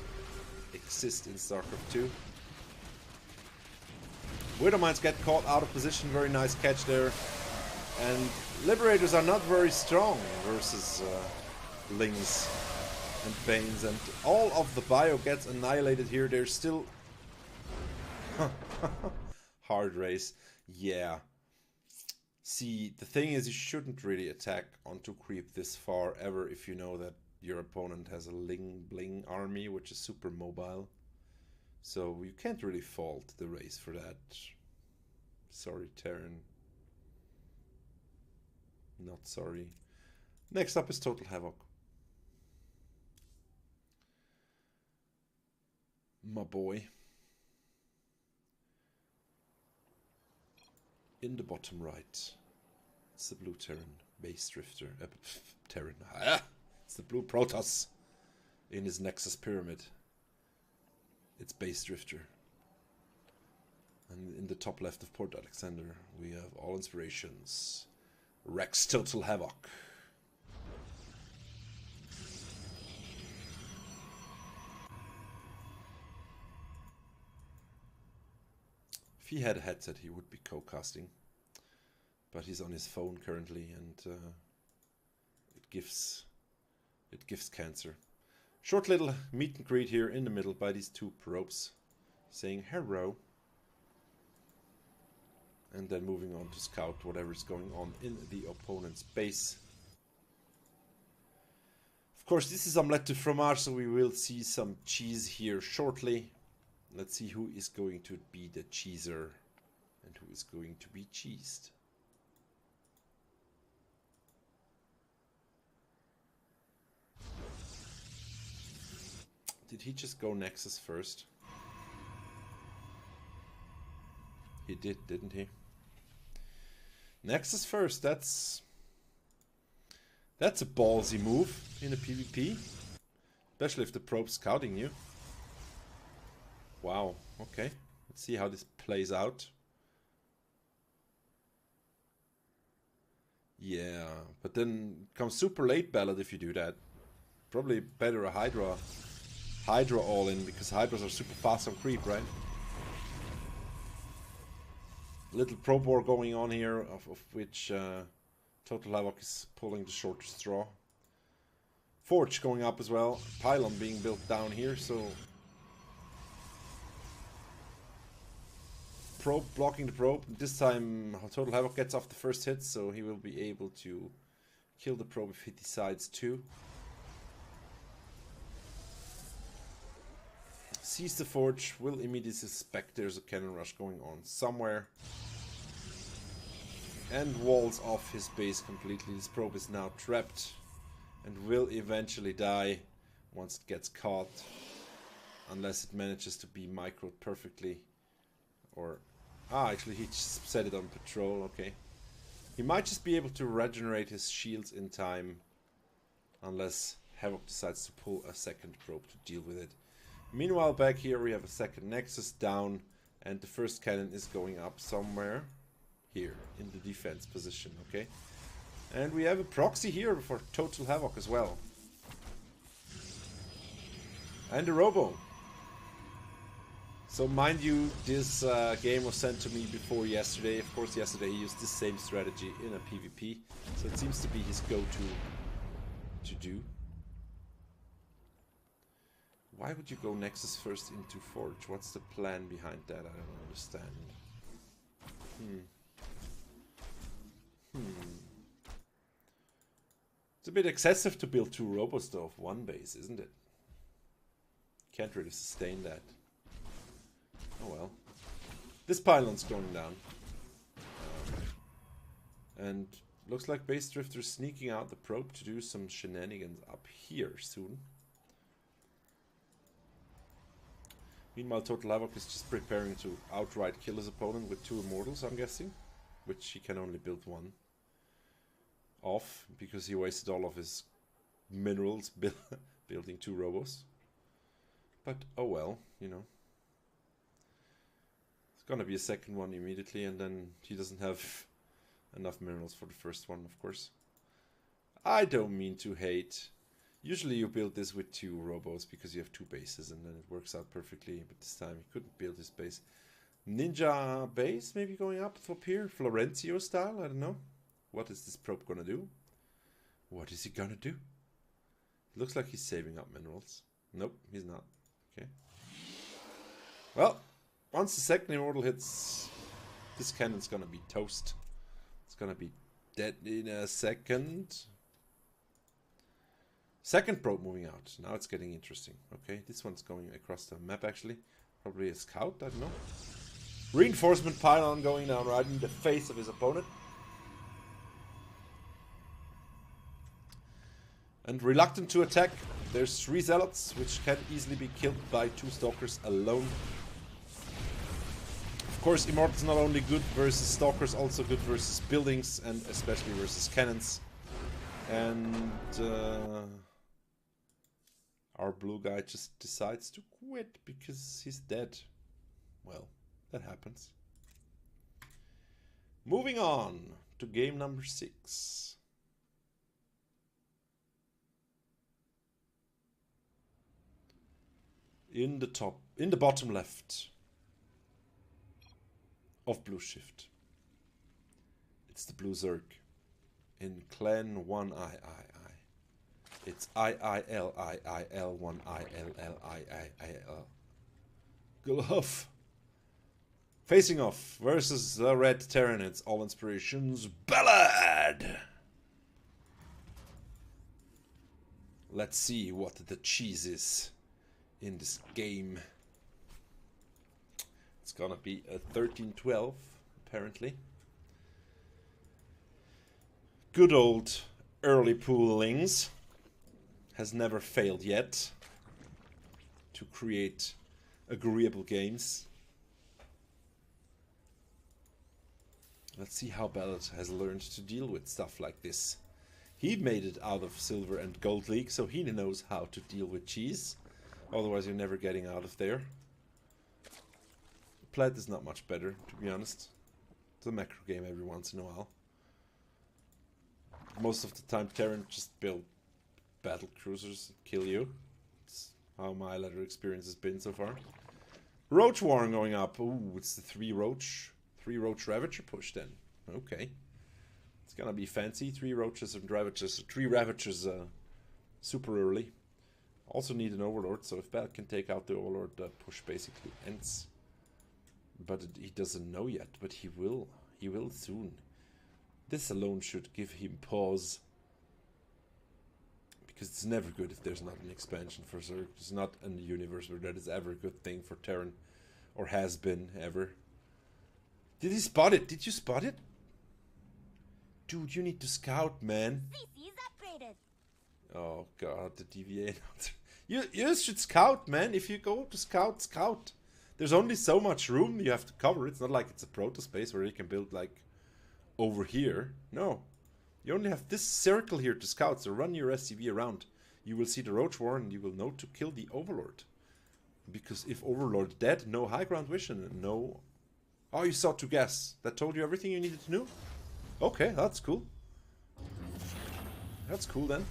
exist in StarCraft 2. Widowmines get caught out of position, very nice catch there. And Liberators are not very strong versus Lings and Banes, and all of the bio gets annihilated here. There's still hard race. Yeah. See, the thing is, you shouldn't really attack onto creep this far ever if you know that your opponent has a Ling Bling army, which is super mobile. So you can't really fault the race for that. Sorry, Terran. Not sorry. Next up is Total Havoc. My boy. In the bottom right, it's the blue Terran, base drifter. Terran. Ah, it's the blue Protoss in his Nexus pyramid. It's base drifter. And in the top left of Port Alexander, we have all inspirations. Rex Total Havoc. If he had a headset, he would be co-casting, but he's on his phone currently, and it gives cancer. Short little meet and greet here in the middle by these two probes, saying hello, and then moving on to scout whatever is going on in the opponent's base. Of course, this is Omlette to Fromage, so we will see some cheese here shortly. Let's see who is going to be the cheeser and who is going to be cheesed. Did he just go Nexus first? He did, didn't he? Nexus first, that's a ballsy move in a PvP. Especially if the probe's scouting you. Wow, okay. Let's see how this plays out. Yeah, but then comes super late ballot if you do that. Probably better a Hydra all in, because Hydras are super fast on creep, right? Little probe war going on here, of which Total Havoc is pulling the short straw. Forge going up as well. Pylon being built down here, so probe blocking the probe. This time Total Havoc gets off the first hit, so he will be able to kill the probe if he decides to. Sees the Forge, will immediately suspect there's a cannon rush going on somewhere, and walls off his base completely. This probe is now trapped and will eventually die once it gets caught, unless it manages to be microed perfectly or Ah, actually he just set it on patrol, okay. He might just be able to regenerate his shields in time. Unless Havoc decides to pull a second probe to deal with it. Meanwhile, back here we have a second Nexus down. And the first cannon is going up somewhere. Here, in the defense position, okay. And we have a proxy here for total Havoc as well. And a Robo. So mind you, this game was sent to me before yesterday. Of course, yesterday he used the same strategy in a PvP. So it seems to be his go-to to do. Why would you go Nexus first into Forge? What's the plan behind that? I don't understand. It's a bit excessive to build 2 Robos though of 1 base, isn't it? Can't really sustain that. Oh well. This pylon's going down. And looks like Base Drifter's sneaking out the probe to do some shenanigans up here soon. Meanwhile, Total Havoc is just preparing to outright kill his opponent with 2 Immortals, I'm guessing. Which he can only build 1 off, because he wasted all of his minerals building 2 Robos. But, oh well, you know. It's gonna be a second one immediately, and then he doesn't have enough minerals for the first one, of course. I don't mean to hate. Usually you build this with 2 Robos because you have 2 bases and then it works out perfectly. But this time he couldn't build his base. Ninja base maybe going up here. Florencio style, I don't know. What is this probe gonna do? What is he gonna do? It looks like he's saving up minerals. Nope, he's not. Okay. Well, once the second Immortal hits, this cannon's gonna be toast. It's gonna be dead in a second. Second probe moving out. Now it's getting interesting. Okay, this one's going across the map actually. Probably a scout, I don't know. Reinforcement pylon going down right in the face of his opponent. And reluctant to attack. There's 3 zealots, which can easily be killed by 2 stalkers alone. Of course, Immortal's not only good versus stalkers, also good versus buildings, and especially versus cannons. And our blue guy just decides to quit because he's dead. Well, that happens. Moving on to game number 6. In the bottom left of Blue Shift. It's the Blue Zerg in Clan 1II. It's IILIIL 1ILLIIL. Glove. Facing off versus the Red Tyranids, All Inspirations Ballad. Let's see what the cheese is in this game. It's gonna be a 13-12, apparently. Good old early poolings has never failed yet to create agreeable games. Let's see how Ballad has learned to deal with stuff like this. He made it out of Silver and Gold League, so he knows how to deal with cheese. Otherwise you're never getting out of there. Plat is not much better, to be honest. It's a macro game every once in a while. Most of the time Terran just build battle cruisers and kill you. That's how my ladder experience has been so far. Roach Warren going up. Ooh, it's the 3 Roach Ravager push then. Okay. It's gonna be fancy. 3 Roaches and Ravagers. 3 Ravagers super early. Also need an Overlord, so if Ballad can take out the Overlord, the push basically ends. But he doesn't know yet, but he will. He will soon. This alone should give him pause. Because it's never good if there's not an expansion for Zerg. There's not a universe where that is ever a good thing for Terran. Or has been, ever. Did he spot it? Did you spot it? Dude, you need to scout, man. Oh god, the DVA. You should scout, man. If you go to scout, scout. There's only so much room you have to cover. It's not like it's a proto space where you can build like over here. No. You only have this circle here to scout, so run your SCV around. You will see the Roach Warren and you will know to kill the Overlord. Because if Overlord dead, no high ground vision, no... Oh, you saw 2 gas. That told you everything you needed to know? Okay, that's cool. That's cool then.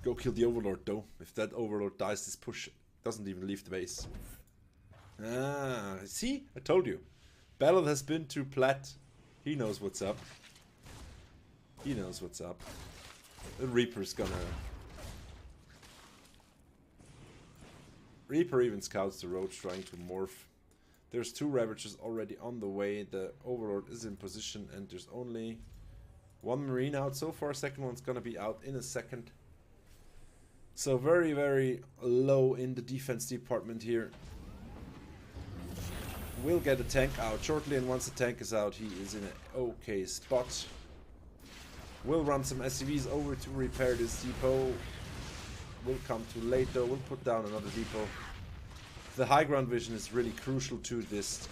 Go kill the Overlord though. If that Overlord dies, this push doesn't even leave the base. Ah, see? I told you. Ballad has been to Plat. He knows what's up. He knows what's up. The Reaper's gonna... Reaper even scouts the Roach trying to morph. There's 2 Ravagers already on the way. The Overlord is in position and there's only 1 Marine out so far. Second one's gonna be out in a second. So very, very low in the defense department here. We'll get a tank out shortly, and once the tank is out, he is in an okay spot. We'll run some SCVs over to repair this depot. We'll come too late though. We'll put down another depot. The high ground vision is really crucial to this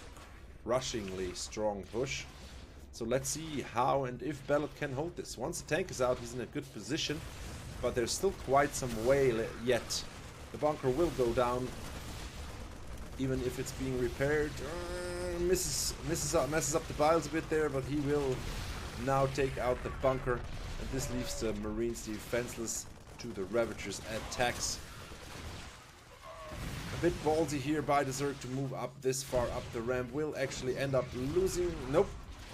rushingly strong push. So let's see how and if Ballad can hold this. Once the tank is out, he's in a good position, but there's still quite some way yet. The bunker will go down, even if it's being repaired. Messes up the piles a bit there, but he will now take out the bunker, and this leaves the Marines defenseless to the Ravagers' attacks. A bit ballsy here by the Zerg to move up this far up the ramp. Will actually end up losing. Nope.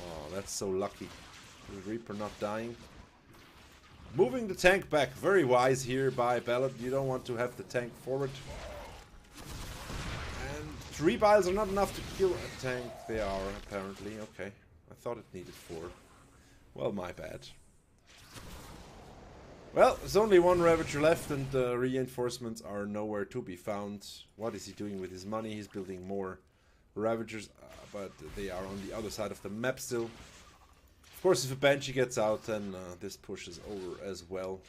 Oh, that's so lucky. The Reaper not dying. Moving the tank back. Very wise here by Ballad. You don't want to have the tank forward. And 3 biles are not enough to kill a tank. They are, apparently. Okay. I thought it needed 4. Well, my bad. Well, there's only 1 Ravager left and the reinforcements are nowhere to be found. What is he doing with his money? He's building more Ravagers, but they are on the other side of the map still. Of course, if a Banshee gets out, then this push is over as well.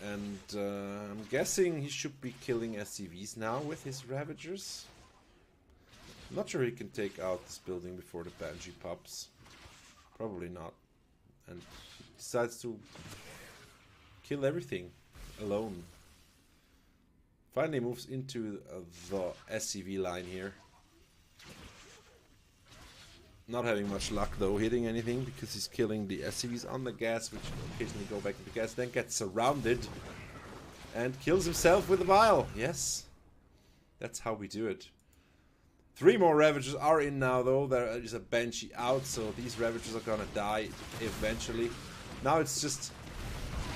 And I'm guessing he should be killing SCVs now with his Ravagers. I'm not sure he can take out this building before the Banshee pops. Probably not. And he decides to kill everything alone. Finally moves into the SCV line here. Not having much luck though hitting anything, because he's killing the SCVs on the gas, which occasionally go back into gas, then gets surrounded and kills himself with a vial. Yes, that's how we do it. 3 more Ravagers are in now though. There is a Banshee out, so these Ravagers are gonna die eventually. Now it's just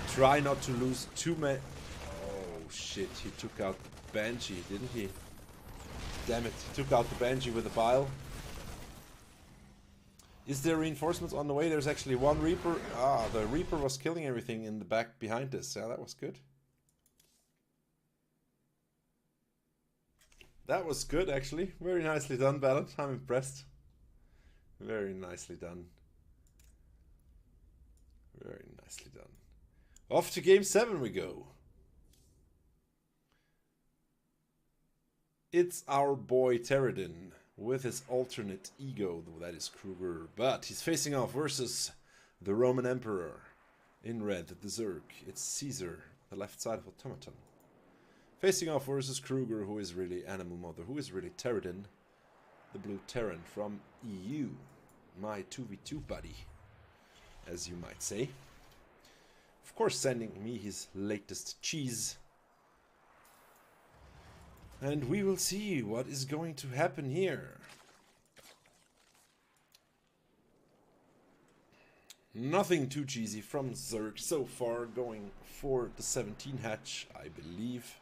try not to lose too many. Oh shit, he took out the Banshee, didn't he? Damn it, he took out the Banshee with a bile. Is there reinforcements on the way? There's actually 1 Reaper. Ah, the Reaper was killing everything in the back behind us. Yeah, that was good. That was good, actually. Very nicely done, Ballad. I'm impressed. Very nicely done. Very nicely done. Off to game 7 we go. It's our boy Terradin with his alternate ego, that is Kruger, but he's facing off versus the Roman Emperor. In red, the Zerg. It's Caesar, the left side of Automaton. Facing off versus Kruger, who is really Animal Mother, who is really Terradin, the blue Terran from EU. My 2v2 buddy, as you might say. Of course, sending me his latest cheese. And we will see what is going to happen here. Nothing too cheesy from Zerg so far, going for the 17 hatch, I believe.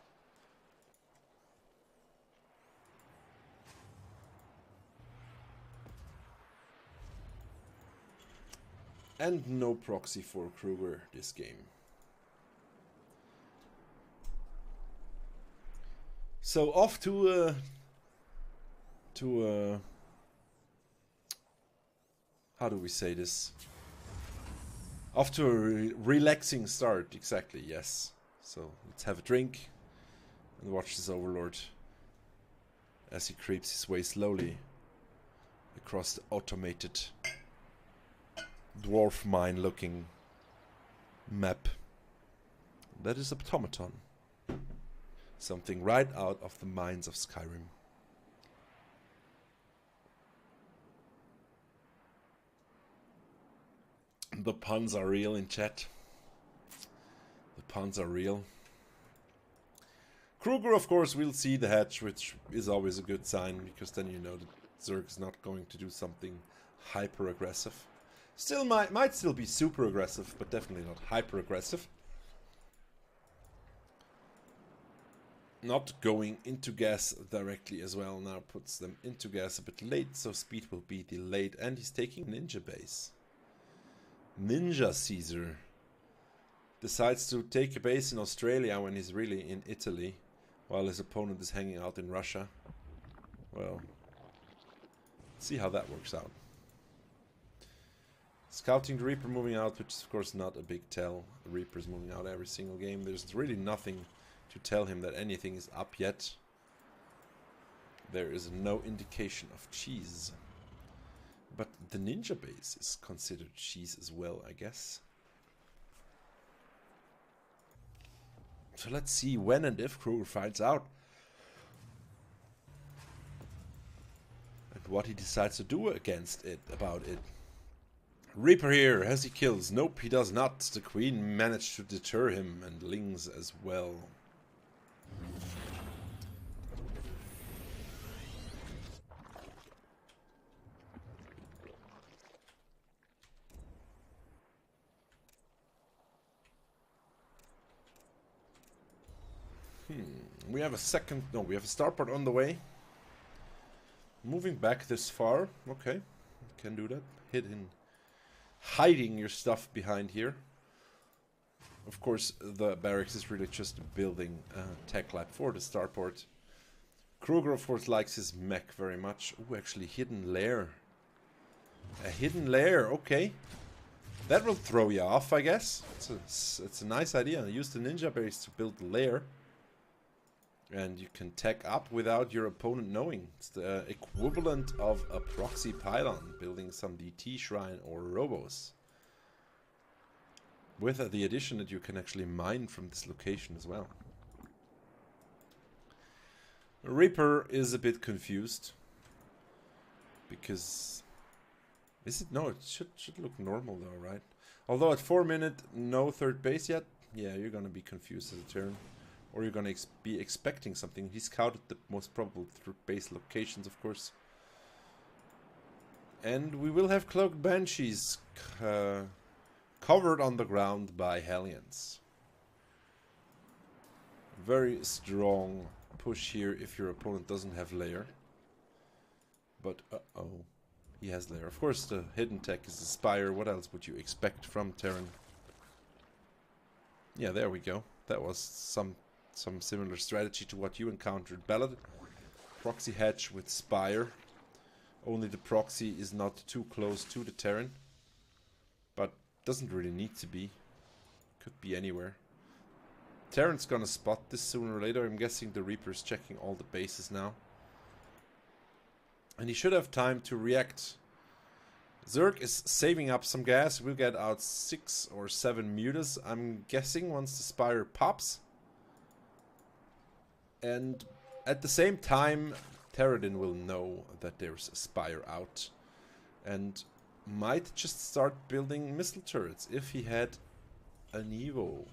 And no proxy for Kruger this game. So off to how do we say this? Off to a relaxing start, exactly, yes. So let's have a drink and watch this Overlord as he creeps his way slowly across the automated dwarf mine looking map. That is Automaton. Something right out of the mines of Skyrim. The puns are real in chat. The puns are real. Kruger, of course, will see the hatch, which is always a good sign, because then you know that Zerg is not going to do something hyper aggressive. Still might still be super aggressive, but definitely not hyper aggressive. Not going into gas directly as well now puts them into gas a bit late, so speed will be delayed, and he's taking Ninja base. Ninja Caesar decides to take a base in Australia when he's really in Italy, while his opponent is hanging out in Russia. Well, let's see how that works out. Scouting the Reaper moving out, which is of course not a big tell. The Reaper's moving out every single game. There's really nothing to tell him that anything is up yet. There is no indication of cheese. But the Ninja base is considered cheese as well, I guess. So let's see when and if Kruger finds out. And what he decides to do against it, about it. Reaper here, has he kills? Nope, he does not. The Queen managed to deter him, and Lings as well. We have a we have a starport on the way. Moving back this far, okay, can do that. Hiding your stuff behind here. Of course, the barracks is really just building a tech lab for the starport. Kruger, of course, likes his mech very much. Oh, actually, hidden lair. A hidden lair, okay. That will throw you off, I guess. It's a nice idea. Use the ninja base to build the lair. And you can tech up without your opponent knowing. It's the equivalent of a proxy pylon, building some DT shrine or robos. With the addition that you can actually mine from this location as well. Reaper is a bit confused. Because... Is it? No, it should look normal though, right? Although at 4 minutes, no third base yet. Yeah, you're gonna be confused as a turn. Or you're gonna be expecting something. He scouted the most probable base locations, of course. And we will have cloaked banshees covered on the ground by Hellions. Very strong push here if your opponent doesn't have lair. But uh-oh, he has lair. Of course, the hidden tech is the Spire. What else would you expect from Terran? Yeah, there we go. That was some similar strategy to what you encountered. Ballad, proxy hatch with Spire. Only the proxy is not too close to the Terran. But doesn't really need to be. Could be anywhere. Terran's gonna spot this sooner or later. I'm guessing the Reaper's checking all the bases now. And he should have time to react. Zerg is saving up some gas. We'll get out 6 or 7 mutas, I'm guessing, once the Spire pops. And at the same time, Terradin will know that there's a Spire out. And might just start building missile turrets if he had an Evo.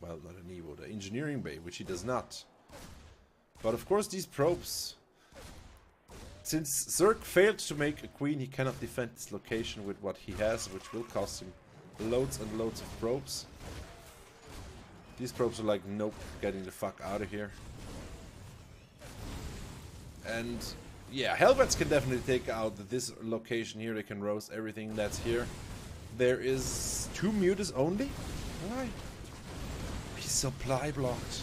Well, not an Evo, the engineering bay, which he does not. But of course these probes... Since Zerg failed to make a queen, he cannot defend this location with what he has, which will cost him loads and loads of probes. These probes are like, nope, getting the fuck out of here. And yeah, Hellbats can definitely take out this location here. They can roast everything that's here. There is 2 mutas only? Why? He's supply blocked.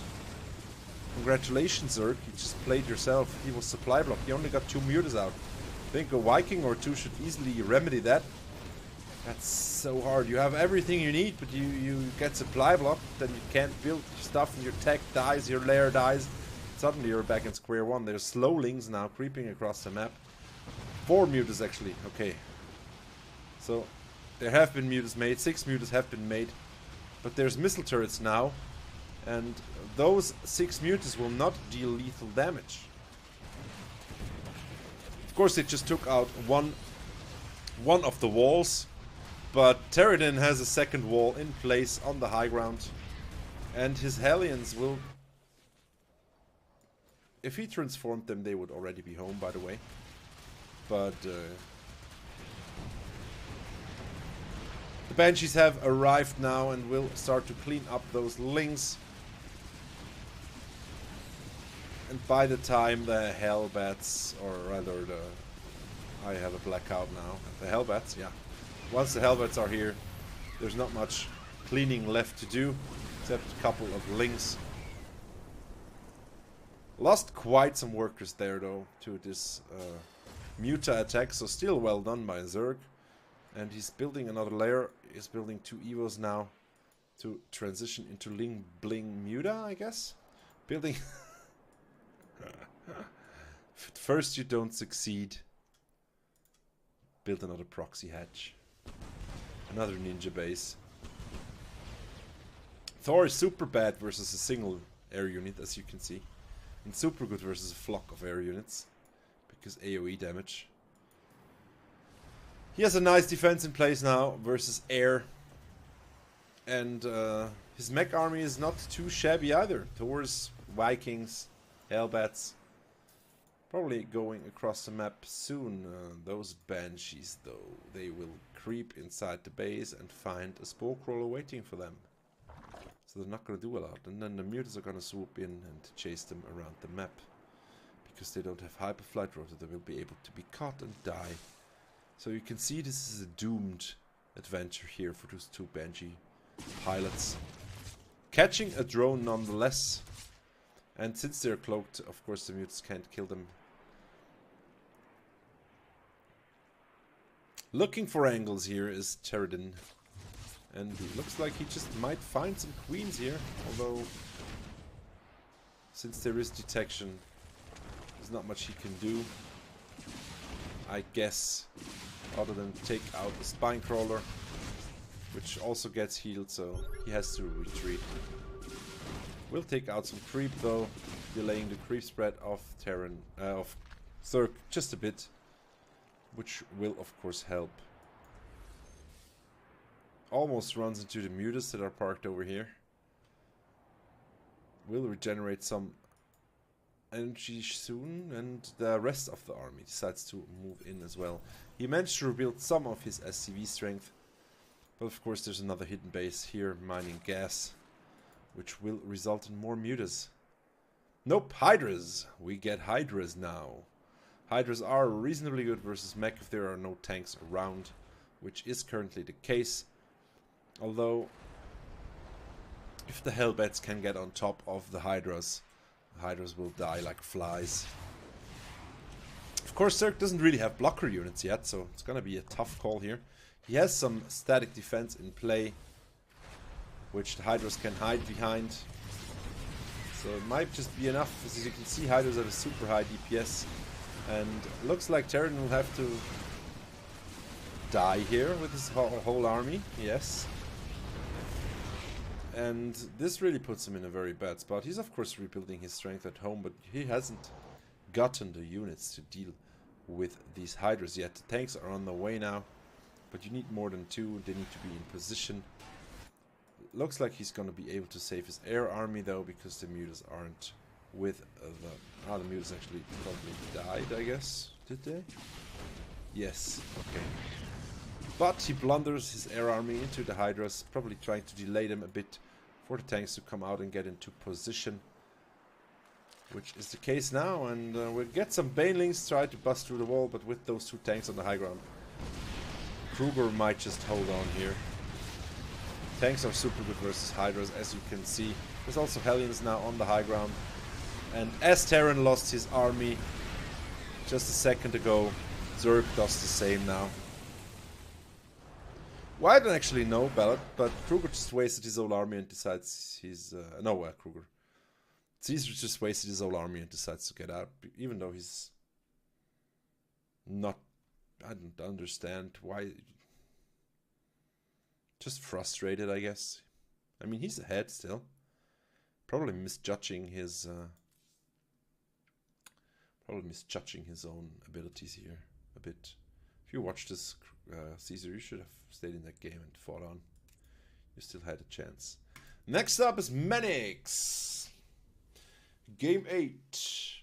Congratulations, Zerg. You just played yourself. He was supply blocked. He only got 2 mutas out. I think a Viking or 2 should easily remedy that. That's so hard. You have everything you need, but you get supply blocked, then you can't build stuff and your tech dies, your lair dies. suddenly you're back in square one. There's slowlings now creeping across the map. 4 mutas actually, okay. So, there have been mutas made, 6 mutas have been made. But there's missile turrets now. And those 6 mutas will not deal lethal damage. Of course, it just took out one of the walls. But Terradin has a second wall in place on the high ground. And his Hellions will... If he transformed them, they would already be home, by the way. But... the Banshees have arrived now and will start to clean up those lings. And by the time the Hellbats, or rather the... I have a blackout now. The Hellbats, yeah. Once the Hellbats are here, there's not much cleaning left to do, except a couple of lings. Lost quite some workers there, though, to this Muta attack, so still well done by Zerg. And he's building another layer. He's building 2 Evos now to transition into Ling Bling Muta, I guess. Building... First you don't succeed. Build another proxy hatch. Another ninja base. Thor is super bad versus a single air unit, as you can see. And super good versus a flock of air units. Because AoE damage. He has a nice defense in place now versus air. And his mech army is not too shabby either. Thors, Vikings, Hellbats. Probably going across the map soon. Those Banshees, though, they will creep inside the base and find a spore crawler waiting for them. So they're not going to do a lot. And then the mutas are going to swoop in and chase them around the map. Because they don't have hyperflight rotor, they will be able to be caught and die. So you can see this is a doomed adventure here for those 2 Banshee pilots. Catching a drone nonetheless. And since they're cloaked, of course the mutas can't kill them. Looking for angles here is Terradin. And it looks like he just might find some queens here. Although, since there is detection, there's not much he can do. I guess, other than take out the spine crawler, which also gets healed, so he has to retreat. We'll take out some creep though, delaying the creep spread of Terran, of Zerg just a bit, which will of course help. Almost runs into the mutas that are parked over here. Will regenerate some energy soon, and the rest of the army decides to move in as well. He managed to rebuild some of his SCV strength, but of course there's another hidden base here mining gas, which will result in more mutas. Nope, Hydras! We get Hydras now. Hydras are reasonably good versus mech if there are no tanks around, which is currently the case. Although, if the Hellbats can get on top of the Hydras will die like flies. Of course, Zerg doesn't really have blocker units yet, so it's gonna be a tough call here. He has some static defense in play, which the Hydras can hide behind. So it might just be enough. As you can see, Hydras have a super high DPS. And looks like Terran will have to die here with his whole army. Yes. And this really puts him in a very bad spot. He's of course rebuilding his strength at home, but he hasn't gotten the units to deal with these Hydras yet. The tanks are on the way now, but you need more than 2. They need to be in position. Looks like he's going to be able to save his air army though, because the mutas aren't with the... Ah, the mutas actually probably died, I guess. Did they? Yes. Okay. But he blunders his air army into the Hydras, probably trying to delay them a bit for the tanks to come out and get into position. Which is the case now, and we'll get some Banelings try to bust through the wall, but with those 2 tanks on the high ground, Kruger might just hold on here. Tanks are super good versus Hydras, as you can see. There's also Hellions now on the high ground. And as Terran lost his army just a second ago, Zerg does the same now. Well, I don't actually know Ballot, but Kruger just wasted his whole army and decides he's... Kruger. Caesar just wasted his whole army and decides to get out, even though he's not... I don't understand why. Just frustrated, I guess. I mean, he's ahead still. Probably misjudging his... own abilities here a bit. If you watched this, Caesar, you should have stayed in that game and fought on. You still had a chance. Next up is Manix. Game 8.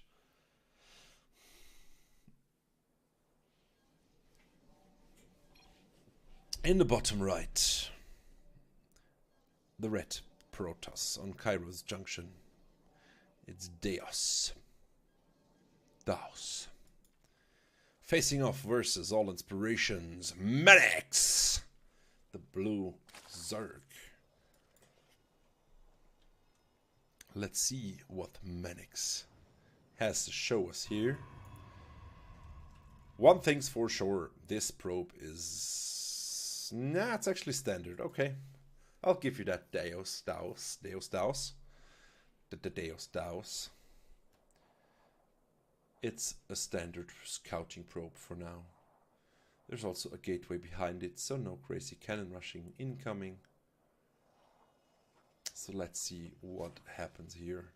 In the bottom right, the red Protoss on Kairos Junction. It's Deos. Facing off versus all inspirations, Manix, the blue Zerg. Let's see what Manix has to show us here. One thing's for sure, this probe is... Nah, it's actually standard. Okay, I'll give you that, Deos. It's a standard scouting probe for now. There's also a gateway behind it, so no crazy cannon rushing incoming. So let's see what happens here.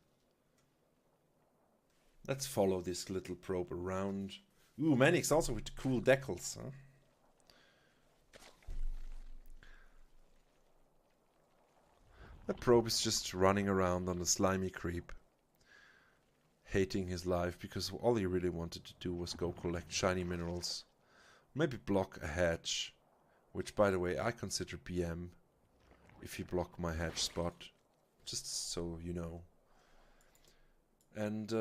Let's follow this little probe around. Ooh, Manix also with cool decals, huh? The probe is just running around on the slimy creep, hating his life because all he really wanted to do was go collect shiny minerals. Maybe block a hatch, which by the way I consider BM if you block my hatch spot, just so you know. And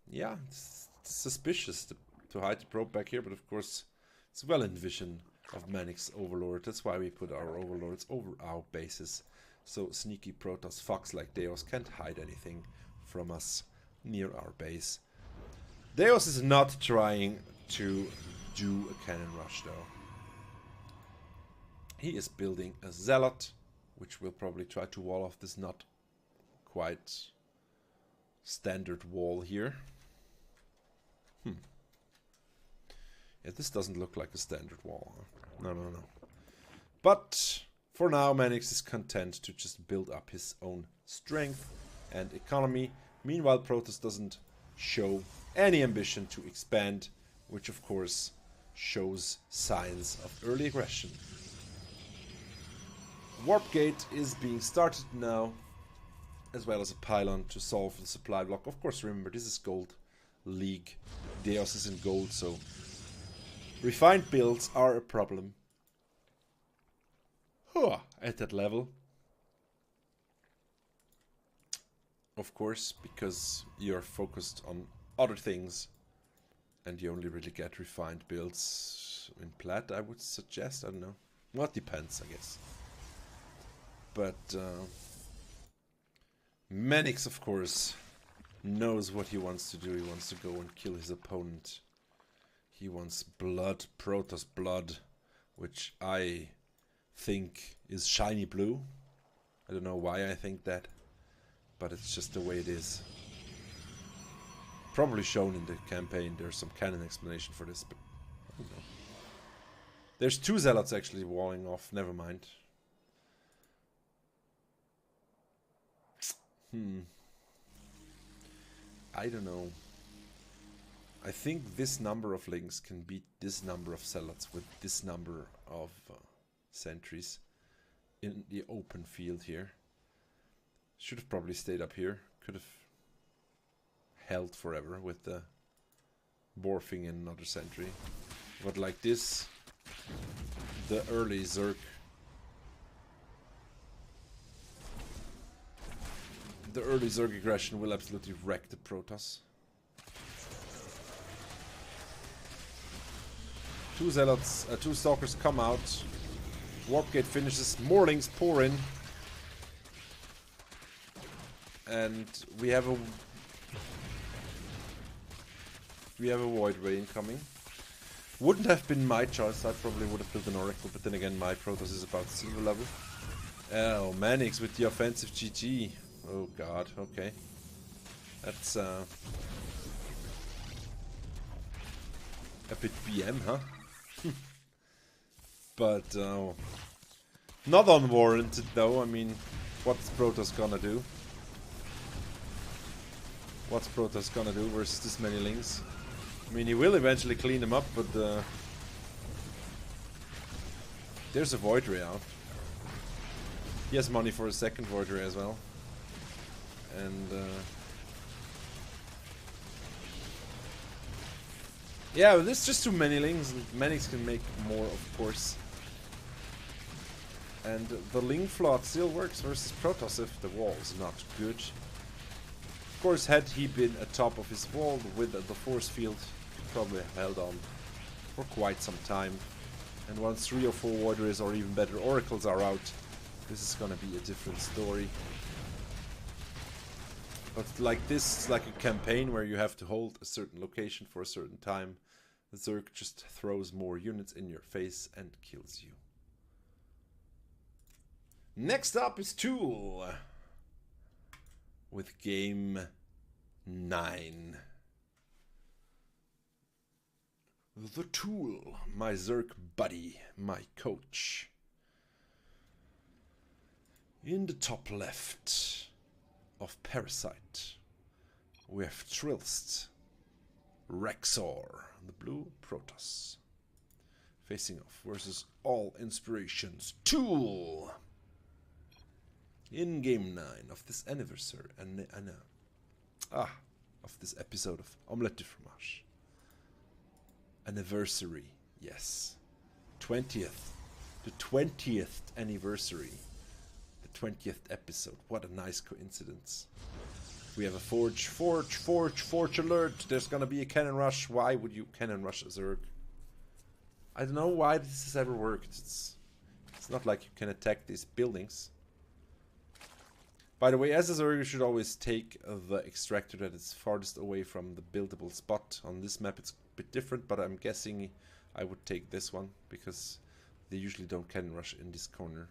yeah, it's suspicious to hide the probe back here, but of course it's well in vision of Manix Overlord. That's why we put our Overlords over our bases, so sneaky Protoss fucks like Deos can't hide anything from us near our base. Deos is not trying to do a cannon rush though. He is building a Zealot, which will probably try to wall off this not quite standard wall here. Yeah, this doesn't look like a standard wall. Huh? No. But for now, Manix is content to just build up his own strength and economy. Meanwhile, Protoss doesn't show any ambition to expand, which of course shows signs of early aggression. Warp Gate is being started now, as well as a pylon to solve the supply block. Of course, remember, this is Gold League. Deos is in gold, so refined builds are a problem. At that level. Of course, because you're focused on other things and you only really get refined builds in plat, I would suggest. I don't know. Well, it depends, I guess. But Manix, of course, knows what he wants to do. He wants to go and kill his opponent. He wants blood, Protoss blood, which I think is shiny blue. I don't know why I think that, but it's just the way it is. Probably shown in the campaign. There's some canon explanation for this, but I don't know. There's two Zealots actually walling off. Never mind. I don't know. I think this number of links can beat this number of Zealots with this number of sentries in the open field here. Should have probably stayed up here. Could have held forever with the morphing in another sentry. But like this, the early Zerg, aggression will absolutely wreck the Protoss. Two Zealots, two Stalkers come out. Warp Gate finishes, more links pour in. And we have a Void Ray incoming. Wouldn't have been my choice. I probably would have built an Oracle, but then again my Protoss is about silver level. Oh, Manix with the offensive GG. Oh god, okay. That's a bit BM, huh? But not unwarranted though. I mean, what's Protoss gonna do? What's Protoss gonna do versus this many Lings? I mean, he will eventually clean them up, but there's a Void Ray out. He has money for a second Void Ray as well. And yeah, there's just too many Lings, and Manix can make more, of course. And the Ling flood still works versus Protoss if the wall is not good. Of course, had he been atop of his wall with the force field, he probably held on for quite some time. And once 3 or 4 Warriors or even better Oracles are out, this is gonna be a different story. But like this is like a campaign where you have to hold a certain location for a certain time. The Zerg just throws more units in your face and kills you. Next up is Tool with game 9. The Tool, my Zerg buddy, my coach. In the top left of Parasite, we have Trilst, Rexor, the blue Protoss, facing off versus All Inspirations Tool. In game 9 of this anniversary, of this episode of Omlette du Fromage. Anniversary, yes. 20th. The 20th anniversary. The 20th episode. What a nice coincidence. We have a Forge alert. There's gonna be a cannon rush. Why would you cannon rush a Zerg? I don't know why this has ever worked. It's not like you can attack these buildings. By the way, as a Zerg, you should always take the extractor that is farthest away from the buildable spot. On this map it's a bit different, but I'm guessing I would take this one, because they usually don't cannon rush in this corner.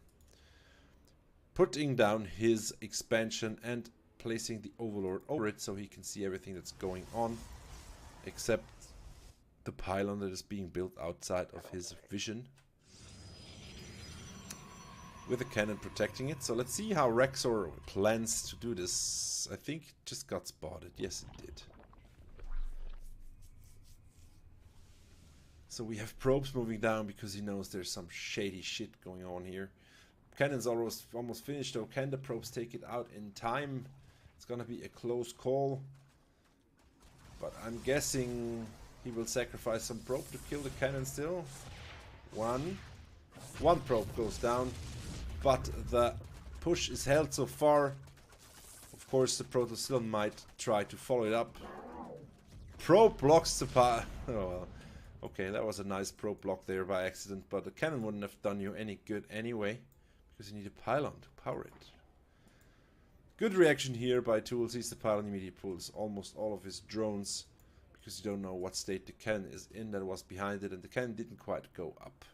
Putting down his expansion and placing the Overlord over it so he can see everything that's going on, except the pylon that is being built outside of his vision, with a cannon protecting it. So let's see how Rexor plans to do this. I think it just got spotted. Yes, it did. So we have probes moving down because he knows there's some shady shit going on here. Cannon's almost finished though. Can the probes take it out in time? It's gonna be a close call. But I'm guessing he will sacrifice some probe to kill the cannon still. One probe goes down. But the push is held so far. Of course, the Protoss still might try to follow it up. Probe blocks the power. Oh well. Okay, that was a nice probe block there by accident, but the cannon wouldn't have done you any good anyway, because you need a pylon to power it. Good reaction here by Tool. Sees the pylon, immediately pulls almost all of his drones, because you don't know what state the cannon is in that was behind it, and the cannon didn't quite go up.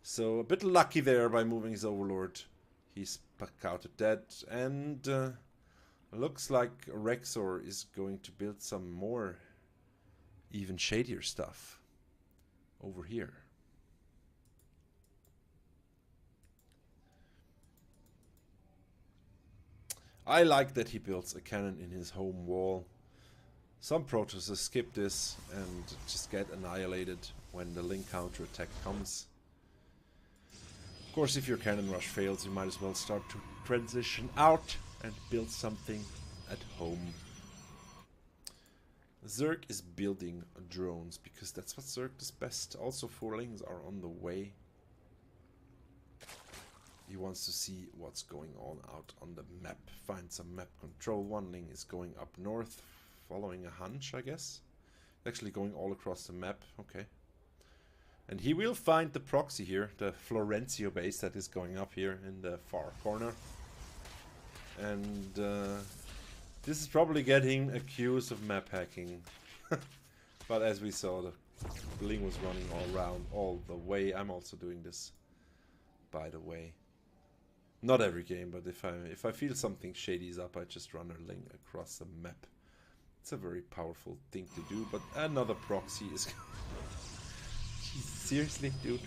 So a bit lucky there by moving his Overlord. He's scouted dead, and looks like Rexor is going to build some more even shadier stuff over here. I like that he builds a cannon in his home wall. Some Protoss skip this and just get annihilated when the Link counter attack comes. Of course, if your cannon rush fails, you might as well start to transition out and build something at home. Zerg is building drones because that's what Zerg does best. Also, 4 Lings are on the way. He wants to see what's going on out on the map. Find some map control. 1 Ling is going up north, following a hunch, I guess. Actually going all across the map. Okay. And he will find the proxy here, the Florencio base that is going up here in the far corner. And this is probably getting accused of map hacking. But as we saw, the Ling was running all around all the way. I'm also doing this, by the way. Not every game, but if I feel something shady is up, I just run a Ling across the map It's a very powerful thing to do, but another proxy is... Jeez, seriously, dude?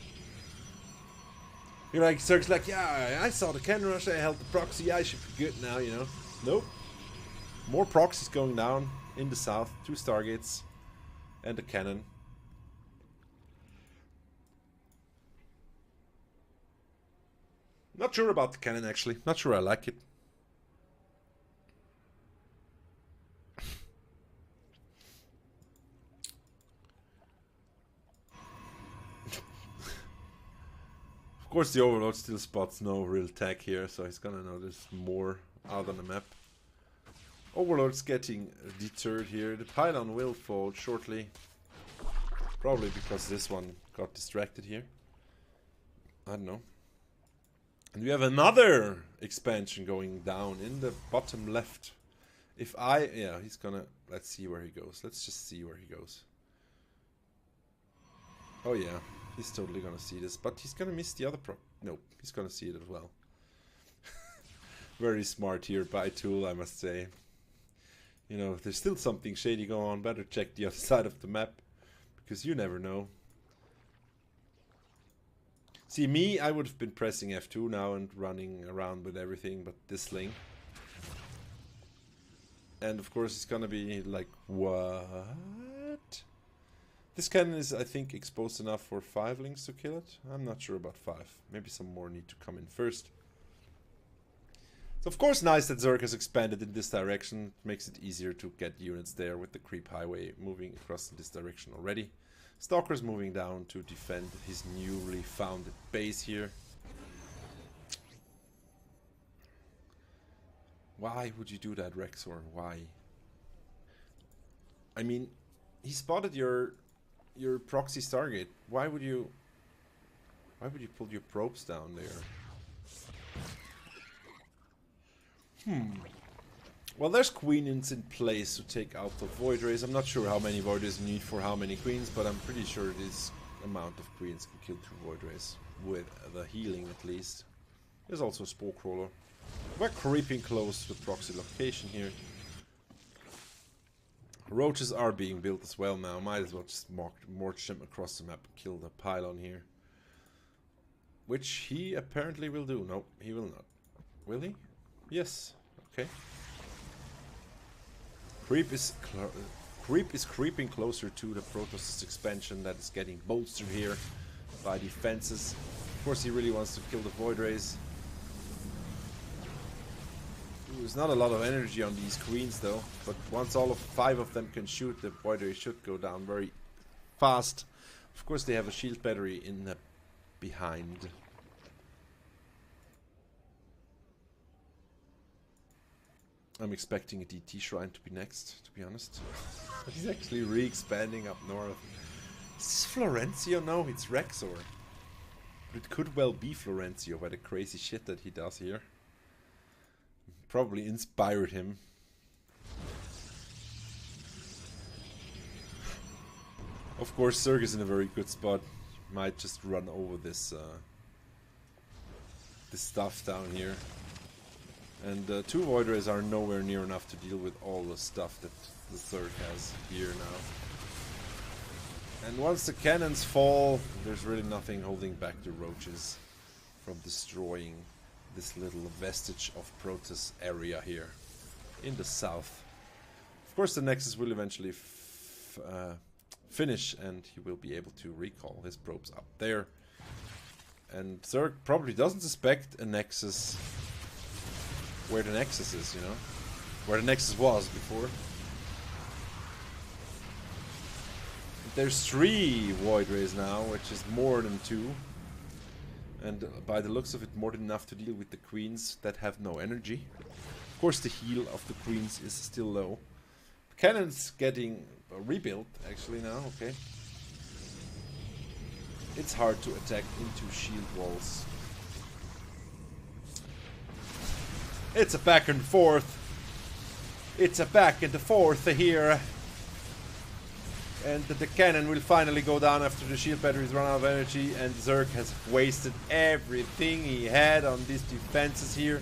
You're like, Zerg's like, yeah, I saw the cannon rush, I held the proxy, I should be good now, you know? Nope. More proxies going down in the south, 2 Stargates, and a cannon. Not sure about the cannon, actually. Not sure I like it. Of course, the Overlord still spots no real tech here, so he's gonna notice more out on the map. Overlord's getting deterred here. The pylon will fall shortly. Probably because this one got distracted here. I don't know. And we have another expansion going down in the bottom left. Yeah, he's gonna... Let's see where he goes. Let's just see where he goes. Oh yeah, he's totally gonna see this. But he's gonna miss the other Nope, he's gonna see it as well. Very smart here by Tool, I must say. You know, if there's still something shady going on, better check the other side of the map. Because you never know. See, me, I would have been pressing F2 now and running around with everything but this link. And of course it's gonna be like, what? This cannon is, I think, exposed enough for 5 links to kill it. I'm not sure about 5. Maybe some more need to come in first. It's of course nice that Zerg has expanded in this direction. It makes it easier to get units there with the creep highway moving across in this direction already. Stalker's moving down to defend his newly founded base here. Why would you do that, Rexor? Why? I mean, he spotted your proxy Stargate. Why would you pull your probes down there? Well, there's queens in place to take out the Void Rays. I'm not sure how many Void Rays you need for how many queens, but I'm pretty sure this amount of queens can kill 2 Void Rays. With the healing, at least. There's also a Spore Crawler. We're creeping close to the proxy location here. Roaches are being built as well now. Might as well just march them across the map and kill the pylon here. Which he apparently will do. No, he will not. Will he? Yes. Okay. Creep is creeping closer to the Protoss expansion that is getting bolstered here by defenses. Of course, he really wants to kill the Void Rays. There's not a lot of energy on these queens though, but once all of 5 of them can shoot, the Void Ray should go down very fast. Of course, they have a shield battery in the behind. I'm expecting a DT shrine to be next, to be honest. He's actually re-expanding up north. Is this Florencio? No, it's Rexor. But it could well be Florencio by the crazy shit that he does here. Probably inspired him. Of course, Zerg is in a very good spot. Might just run over this this stuff down here. And 2 Void Rays are nowhere near enough to deal with all the stuff that the Zerg has here now. And once the cannons fall, there's really nothing holding back the Roaches from destroying this little vestige of Protoss area here in the south. Of course, the Nexus will eventually finish and he will be able to recall his probes up there. And Zerg probably doesn't suspect a Nexus where the Nexus is, you know? Where the Nexus was before. There's 3 Void Rays now, which is more than 2. And by the looks of it, more than enough to deal with the queens that have no energy. Of course, the heal of the queens is still low. The cannon's getting rebuilt, actually, now, okay. It's hard to attack into shield walls. It's a back and forth. It's a back and forth here. And the cannon will finally go down after the shield batteries run out of energy. And Zerg has wasted everything he had on these defenses here.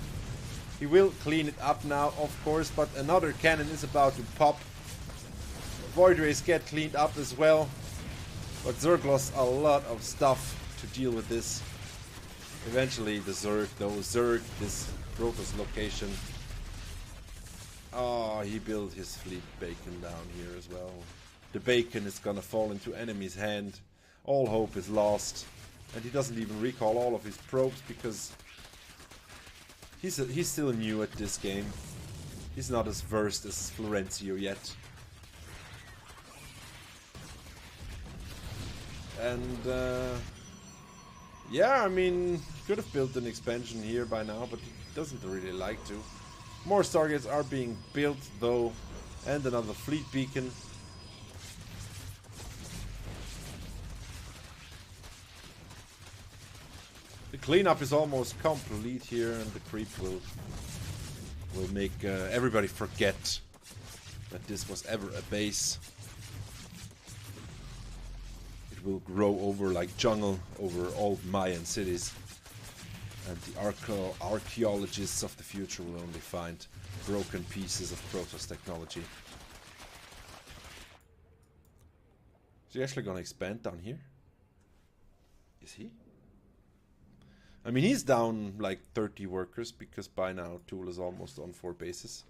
He will clean it up now, of course. But another cannon is about to pop. Void Rays get cleaned up as well. But Zerg lost a lot of stuff to deal with this. Eventually the Zerg, this Protoss location. Oh, he built his fleet bacon down here as well. The bacon is gonna fall into enemy's hand. All hope is lost. And he doesn't even recall all of his probes because he's still new at this game. He's not as versed as Florencio yet. And yeah, I mean, he could have built an expansion here by now, but he doesn't really like to. More Stargates are being built though, and another fleet beacon. The cleanup is almost complete here, and the creep will make everybody forget that this was ever a base. It will grow over like jungle over old Mayan cities, and the archaeologists of the future will only find broken pieces of Protoss technology. Is he actually gonna expand down here? Is he? I mean, he's down like 30 workers because by now Tool is almost on 4 bases.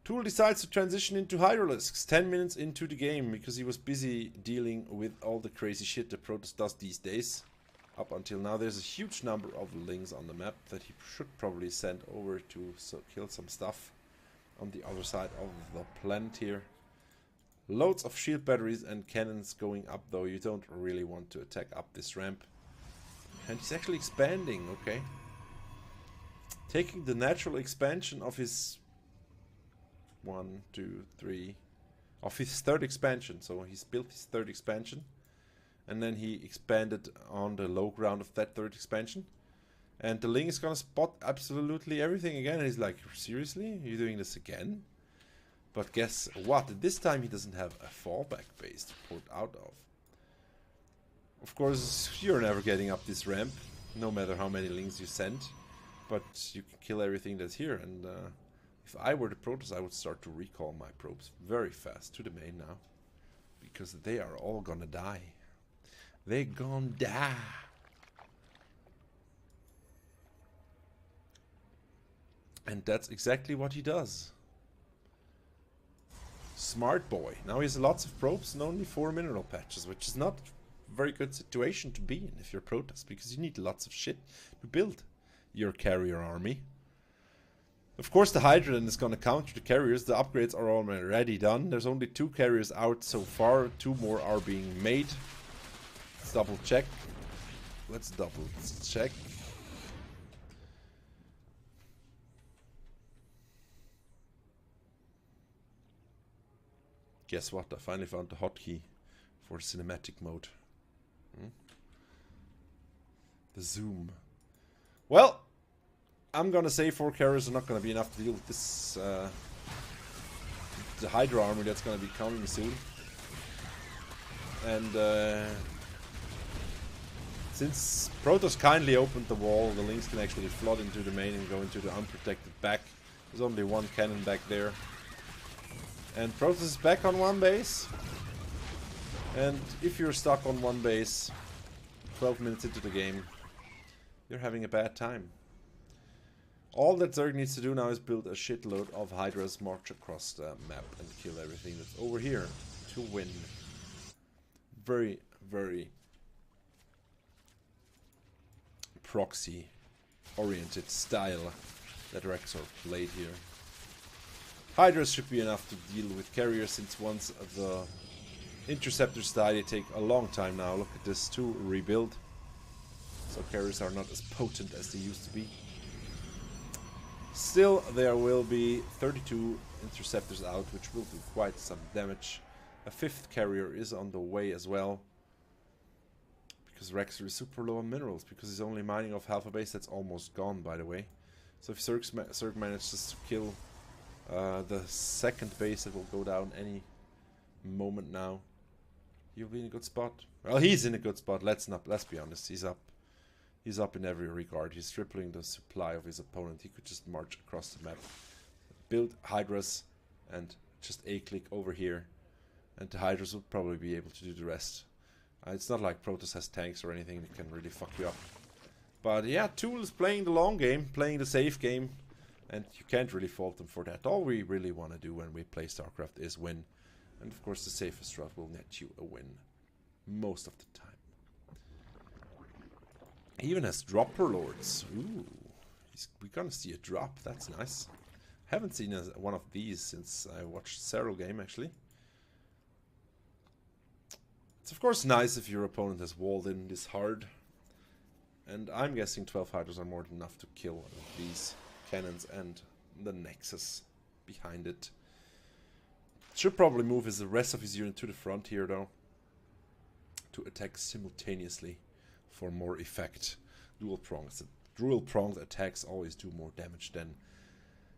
Tool decides to transition into Hydralisks 10 minutes into the game because he was busy dealing with all the crazy shit that Protoss does these days. Up until now, there's a huge number of lings on the map that he should probably send over to kill some stuff on the other side of the planet here. Loads of shield batteries and cannons going up, though you don't really want to attack up this ramp. And he's actually expanding, okay. Taking the natural expansion of his 1, 2, 3 of his third expansion. So he's built his third expansion, and then he expanded on the low ground of that third expansion. And the Ling is gonna spot absolutely everything again. And he's like, seriously? Are you doing this again? But guess what? This time he doesn't have a fallback base to port out of. Of course, you're never getting up this ramp, no matter how many Lings you send. But you can kill everything that's here. And if I were the Protoss, I would start to recall my probes very fast to the main now. Because they are all gonna die. They're gonna die. And that's exactly what he does. Smart boy. Now he has lots of probes and only 4 mineral patches, which is not a very good situation to be in if you're Protoss, because you need lots of shit to build your carrier army. Of course, the Hydra then is going to counter the carriers. The upgrades are already done. There's only 2 carriers out so far. 2 more are being made. Let's double check. Let's double check. Guess what? I finally found the hotkey for cinematic mode. The zoom. Well, I'm gonna say 4 carriers are not gonna be enough to deal with this the Hydra army that's gonna be coming soon. And since Protoss kindly opened the wall, the Lings can actually flood into the main and go into the unprotected back. There's only 1 cannon back there. And Protoss is back on 1 base. And if you're stuck on 1 base 12 minutes into the game, you're having a bad time. All that Zerg needs to do now is build a shitload of Hydras, march across the map and kill everything that's over here to win. Very, very proxy-oriented style that Rexor played here. Hydras should be enough to deal with carriers, since once the interceptors die, they take a long time now. Look at this, to rebuild. So carriers are not as potent as they used to be. Still, there will be 32 interceptors out, which will do quite some damage. A 5th carrier is on the way as well. Because Rexor is super low on minerals, because he's only mining off half a base that's almost gone, by the way. So if Zerg manages to kill the 2nd base that will go down any moment now, he'll be in a good spot. Well, he's in a good spot. Let's be honest. He's up in every regard. He's tripling the supply of his opponent. He could just march across the map build Hydras and just A-click over here. And the Hydras would probably be able to do the rest. It's not like Protoss has tanks or anything that can really fuck you up. But yeah, Tool is playing the long game, playing the safe game. And you can't really fault them for that. All we really want to do when we play StarCraft is win. And of course the safest route will net you a win. Most of the time. He even has Dropper Lords. Ooh. We're gonna see a drop. That's nice. Haven't seen one of these since I watched Cyril game actually. It's of course nice if your opponent has walled in this hard. And I'm guessing 12 Hydras are more than enough to kill these cannons and the Nexus behind it. Should probably move the rest of his unit to the front here though. To attack simultaneously for more effect. Dual pronged attacks always do more damage than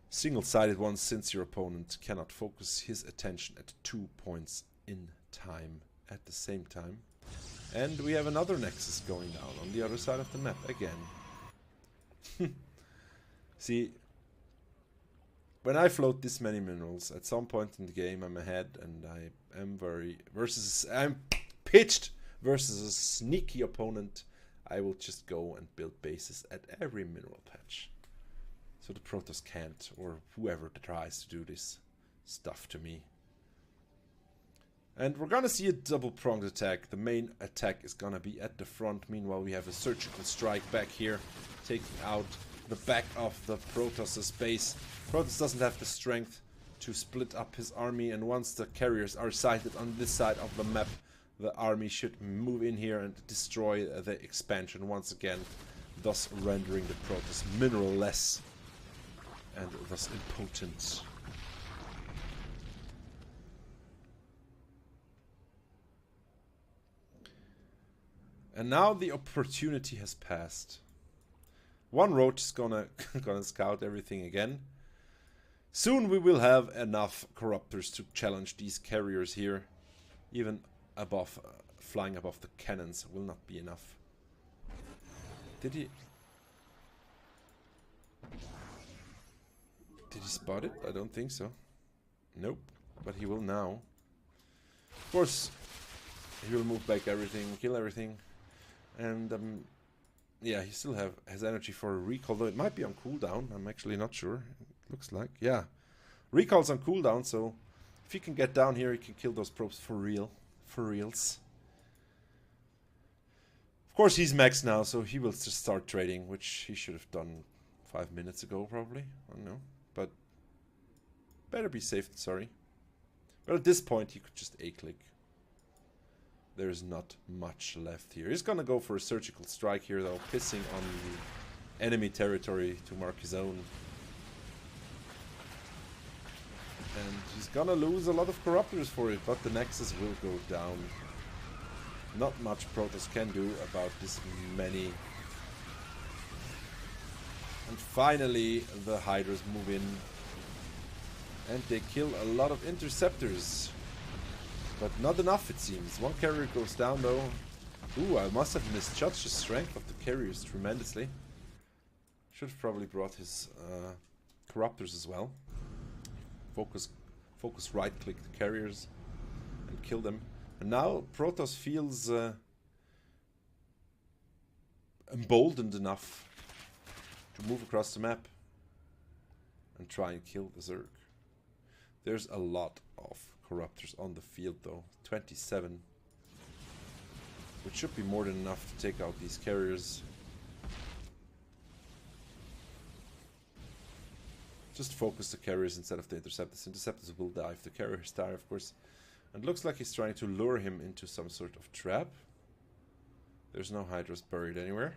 single-sided ones, since your opponent cannot focus his attention at 2 points in time at the same time. And we have another Nexus going down on the other side of the map again. See, when I float this many minerals, at some point in the game I'm ahead and I am I'm pitched versus a sneaky opponent. I will just go and build bases at every mineral patch. So the Protoss can't, or whoever tries to do this stuff to me. And we're gonna see a double-pronged attack. The main attack is gonna be at the front. Meanwhile, we have a surgical strike back here, taking out the back of the Protoss' base. Protoss doesn't have the strength to split up his army, and once the carriers are sighted on this side of the map, the army should move in here and destroy the expansion once again, thus rendering the Protoss mineral-less and thus impotent. And now the opportunity has passed. One roach is gonna scout everything again. Soon we will have enough corruptors to challenge these carriers here. Even above, flying above the cannons will not be enough. Did he spot it? I don't think so. Nope. But he will now. Of course, he will move back everything, kill everything. And yeah, he still has energy for a recall, though it might be on cooldown. I'm actually not sure. It looks like, yeah, recall's on cooldown. So if he can get down here, he can kill those probes for reals. Of course, he's maxed now, so he will just start trading, which he should have done 5 minutes ago, probably. I don't know, but better be safe than sorry. But at this point, he could just A-click. There's not much left here. He's gonna go for a surgical strike here, though, pissing on the enemy territory to mark his own. And he's gonna lose a lot of corruptors for it, but the Nexus will go down. Not much Protoss can do about this many. And finally, the Hydras move in. And they kill a lot of interceptors. But not enough, it seems. One carrier goes down, though. Ooh, I must have misjudged the strength of the carriers tremendously. Should have probably brought his corruptors as well. Focus right-click the carriers and kill them. And now Protoss feels emboldened enough to move across the map and try and kill the Zerg. There's a lot of corruptors on the field, though. 27. Which should be more than enough to take out these carriers. Just focus the carriers instead of the interceptors. Interceptors will die if the carriers die, of course. And looks like he's trying to lure him into some sort of trap. There's no Hydras buried anywhere.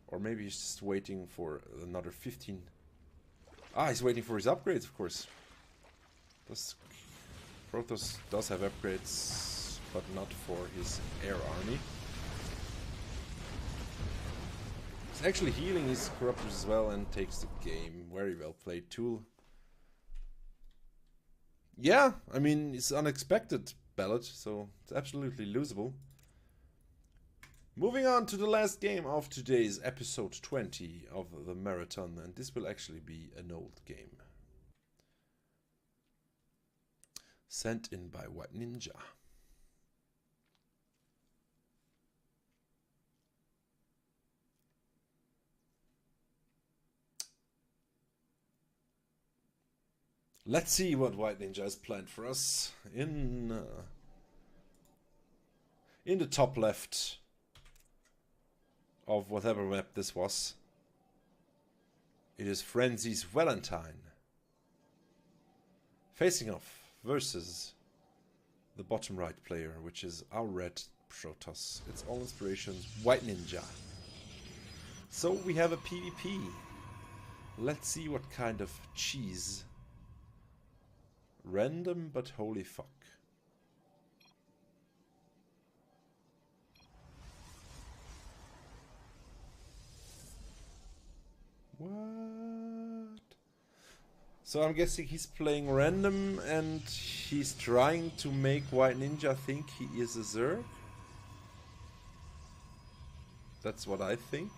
Or maybe he's just waiting for another 15. Ah, he's waiting for his upgrades, of course. Protoss does have upgrades, but not for his air army. He's actually healing his corruptors as well and takes the game. Very well played, Tool. Yeah, I mean, it's unexpected ballot, so it's absolutely losable. Moving on to the last game of today's episode 20 of the marathon, and this will actually be an old game. Sent in by White Ninja. Let's see what White Ninja has planned for us in the top left of whatever map this was. It is Frenzy's Valentine facing off versus the bottom right player, which is our red Protoss. It's all inspirations, White Ninja. So we have a PvP. Let's see what kind of cheese. Random, but holy fuck. What? So I'm guessing he's playing random and he's trying to make White Ninja think he is a Zerg? That's what I think.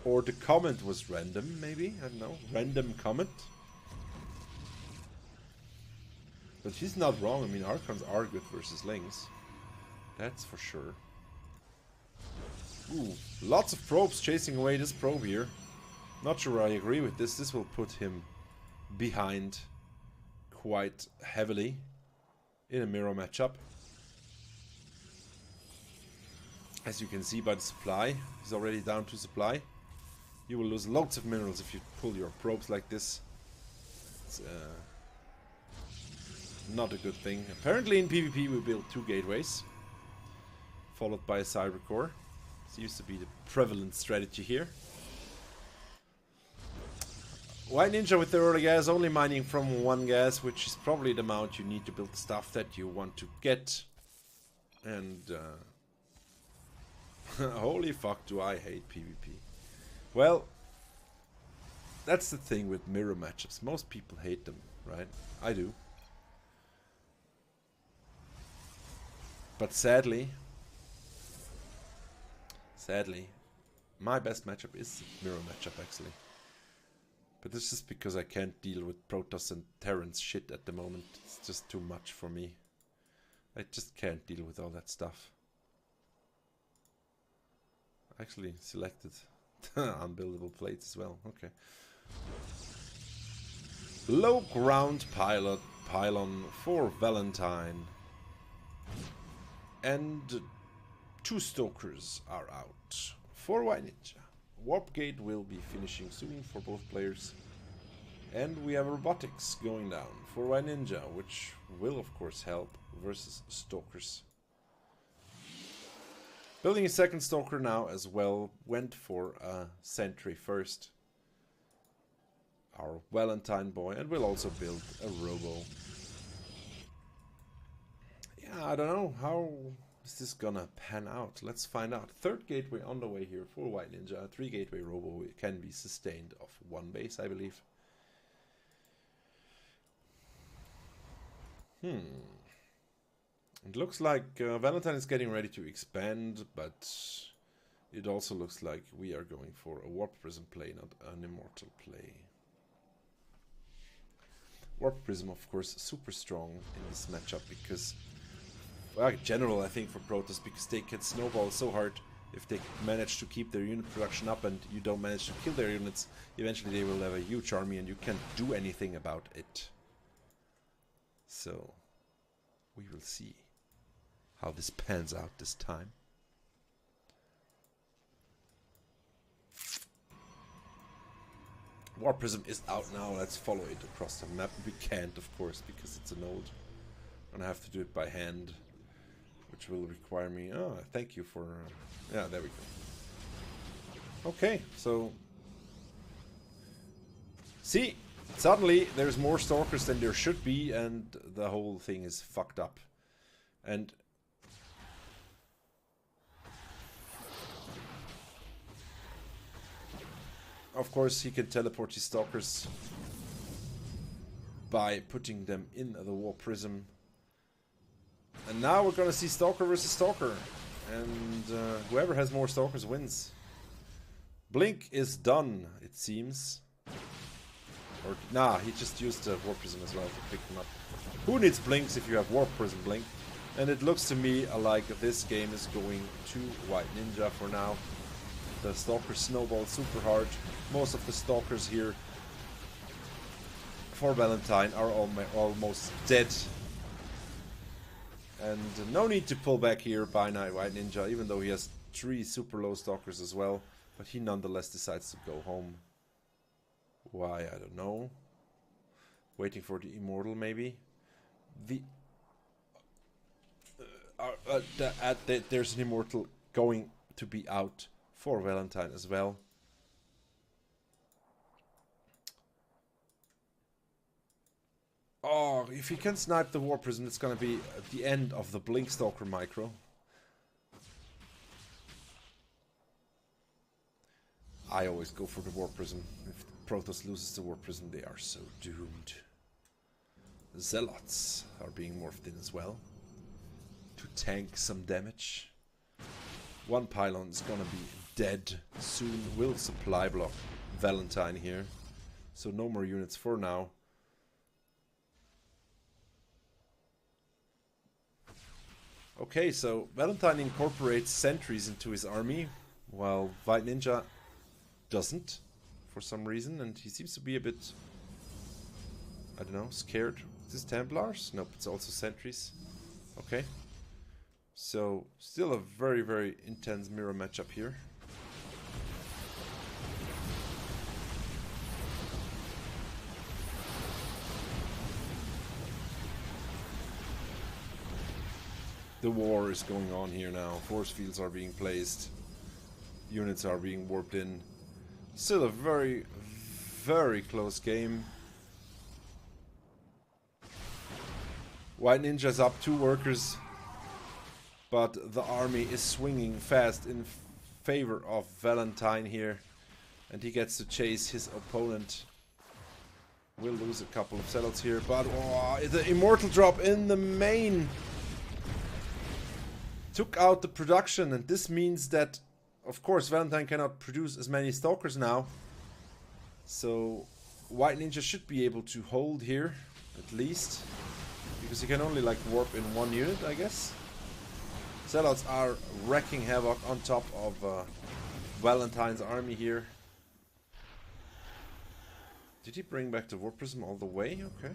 Or the comment was random, maybe? I don't know. Random comment. But he's not wrong. I mean, Archons are good versus Lings. That's for sure. Ooh, lots of probes chasing away this probe here. Not sure I agree with this. This will put him behind quite heavily in a mirror matchup. As you can see by the supply, he's already down to supply. You will lose loads of minerals if you pull your probes like this. It's not a good thing. Apparently in PvP we built 2 gateways, followed by a cyber core. Seems to be the prevalent strategy here. White Ninja with the early gas, only mining from 1 gas, which is probably the amount you need to build the stuff that you want to get. And holy fuck, do I hate PvP. Well, that's the thing with mirror matchups. Most people hate them, right? I do. But sadly, my best matchup is mirror matchup actually. But it's just because I can't deal with Protoss and Terrans shit at the moment. It's just too much for me. I just can't deal with all that stuff. Actually selected unbuildable plates as well. Okay. Low ground pylon for Valentine. And 2 Stokers are out for White Ninja. Warp Gate will be finishing soon for both players. And we have robotics going down for White Ninja, which will of course help versus Stokers. Building a second Stoker now as well. Went for a sentry first. Our Valentine boy. And we'll also build a robo. Yeah, I don't know. How is this gonna pan out? Let's find out. 3rd gateway on the way here for White Ninja. 3 gateway robo can be sustained off 1 base, I believe. It looks like Valentine is getting ready to expand, but it also looks like we are going for a Warp Prism play, not an Immortal play. Warp Prism, of course, super strong in this matchup because, well, in general, I think for Protoss, because they can snowball so hard. If they manage to keep their unit production up and you don't manage to kill their units, eventually they will have a huge army and you can't do anything about it. So, we will see how this pans out this time. Warp Prism is out now. Let's follow it across the map. We can't, of course, because it's a node. I'm gonna have to do it by hand, which will require me... Oh, thank you for... yeah, there we go. Okay, so... see, suddenly there's more Stalkers than there should be, and the whole thing is fucked up. And... of course, he can teleport his Stalkers by putting them in the Warp Prism. And now we're gonna see Stalker versus Stalker. And whoever has more Stalkers wins. Blink is done, it seems. Or, nah, he just used the Warp Prism as well to pick them up. Who needs Blinks if you have Warp Prism Blink? And it looks to me like this game is going to White Ninja for now. The Stalkers snowball super hard. Most of the Stalkers here for Valentine are almost dead. And no need to pull back here by White Ninja, even though he has 3 super low Stalkers as well. But he nonetheless decides to go home. Why, I don't know. Waiting for the Immortal, maybe. There's an Immortal going to be out for Valentine as well. Oh, if he can snipe the Warp Prism, it's gonna be the end of the Blink Stalker micro. I always go for the Warp Prism. If Protoss loses the Warp Prism, they are so doomed. Zealots are being morphed in as well to tank some damage. One pylon is gonna be dead soon. Will supply block Valentine here, so no more units for now. Okay, so Valentine incorporates sentries into his army, while White Ninja doesn't, for some reason, and he seems to be a bit, I don't know, scared. Is this Templars? Nope, it's also sentries. Okay. So, still a very, very intense mirror matchup here. The war is going on here now. Force fields are being placed. Units are being warped in. Still a very, very close game. White Ninja's up 2 workers. But the army is swinging fast in favor of Valentine here. And he gets to chase his opponent. We'll lose a couple of settles here. But oh, the Immortal drop in the main took out the production, and this means that, of course, Valentine cannot produce as many Stalkers now. So White Ninja should be able to hold here, at least. Because he can only, like, warp in 1 unit, I guess. Zealots are wrecking havoc on top of Valentine's army here. Did he bring back the Warp Prism all the way? Okay.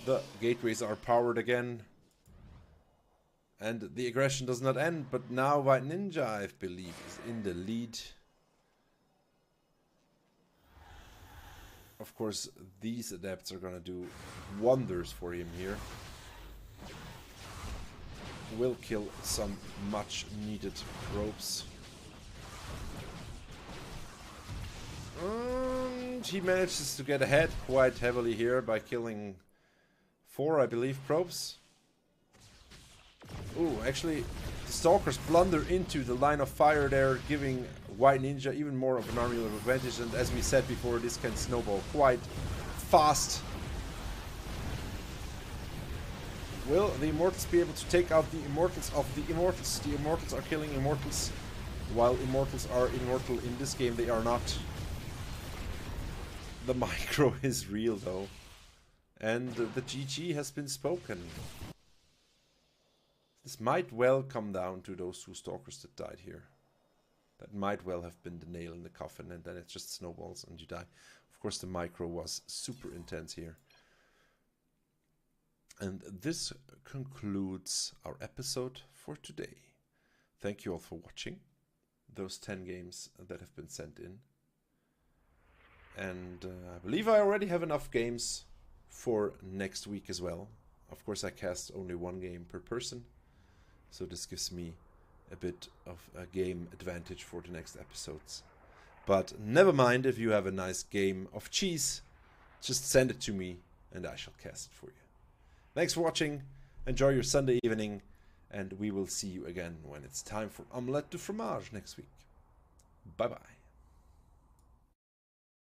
The gateways are powered again. And the aggression does not end, but now White Ninja, I believe, is in the lead. Of course, these adepts are gonna do wonders for him here. Will kill some much needed probes. And he manages to get ahead quite heavily here by killing 4, I believe, probes. Ooh, actually, the Stalkers blunder into the line of fire there, giving White Ninja even more of an army level advantage. And as we said before, this can snowball quite fast. Will the Immortals be able to take out the Immortals of the Immortals? The Immortals are killing Immortals, while Immortals are immortal. In this game, they are not. The micro is real, though. And the GG has been spoken. This might well come down to those 2 Stalkers that died here. That might well have been the nail in the coffin, and then it just snowballs and you die. Of course, the micro was super intense here. And this concludes our episode for today. Thank you all for watching those 10 games that have been sent in. And I believe I already have enough games for next week as well. Of course, I cast only 1 game per person. So this gives me a bit of a game advantage for the next episodes. But never mind, if you have a nice game of cheese, just send it to me and I shall cast it for you. Thanks for watching, enjoy your Sunday evening, and we will see you again when it's time for Omlette to Fromage next week. Bye bye.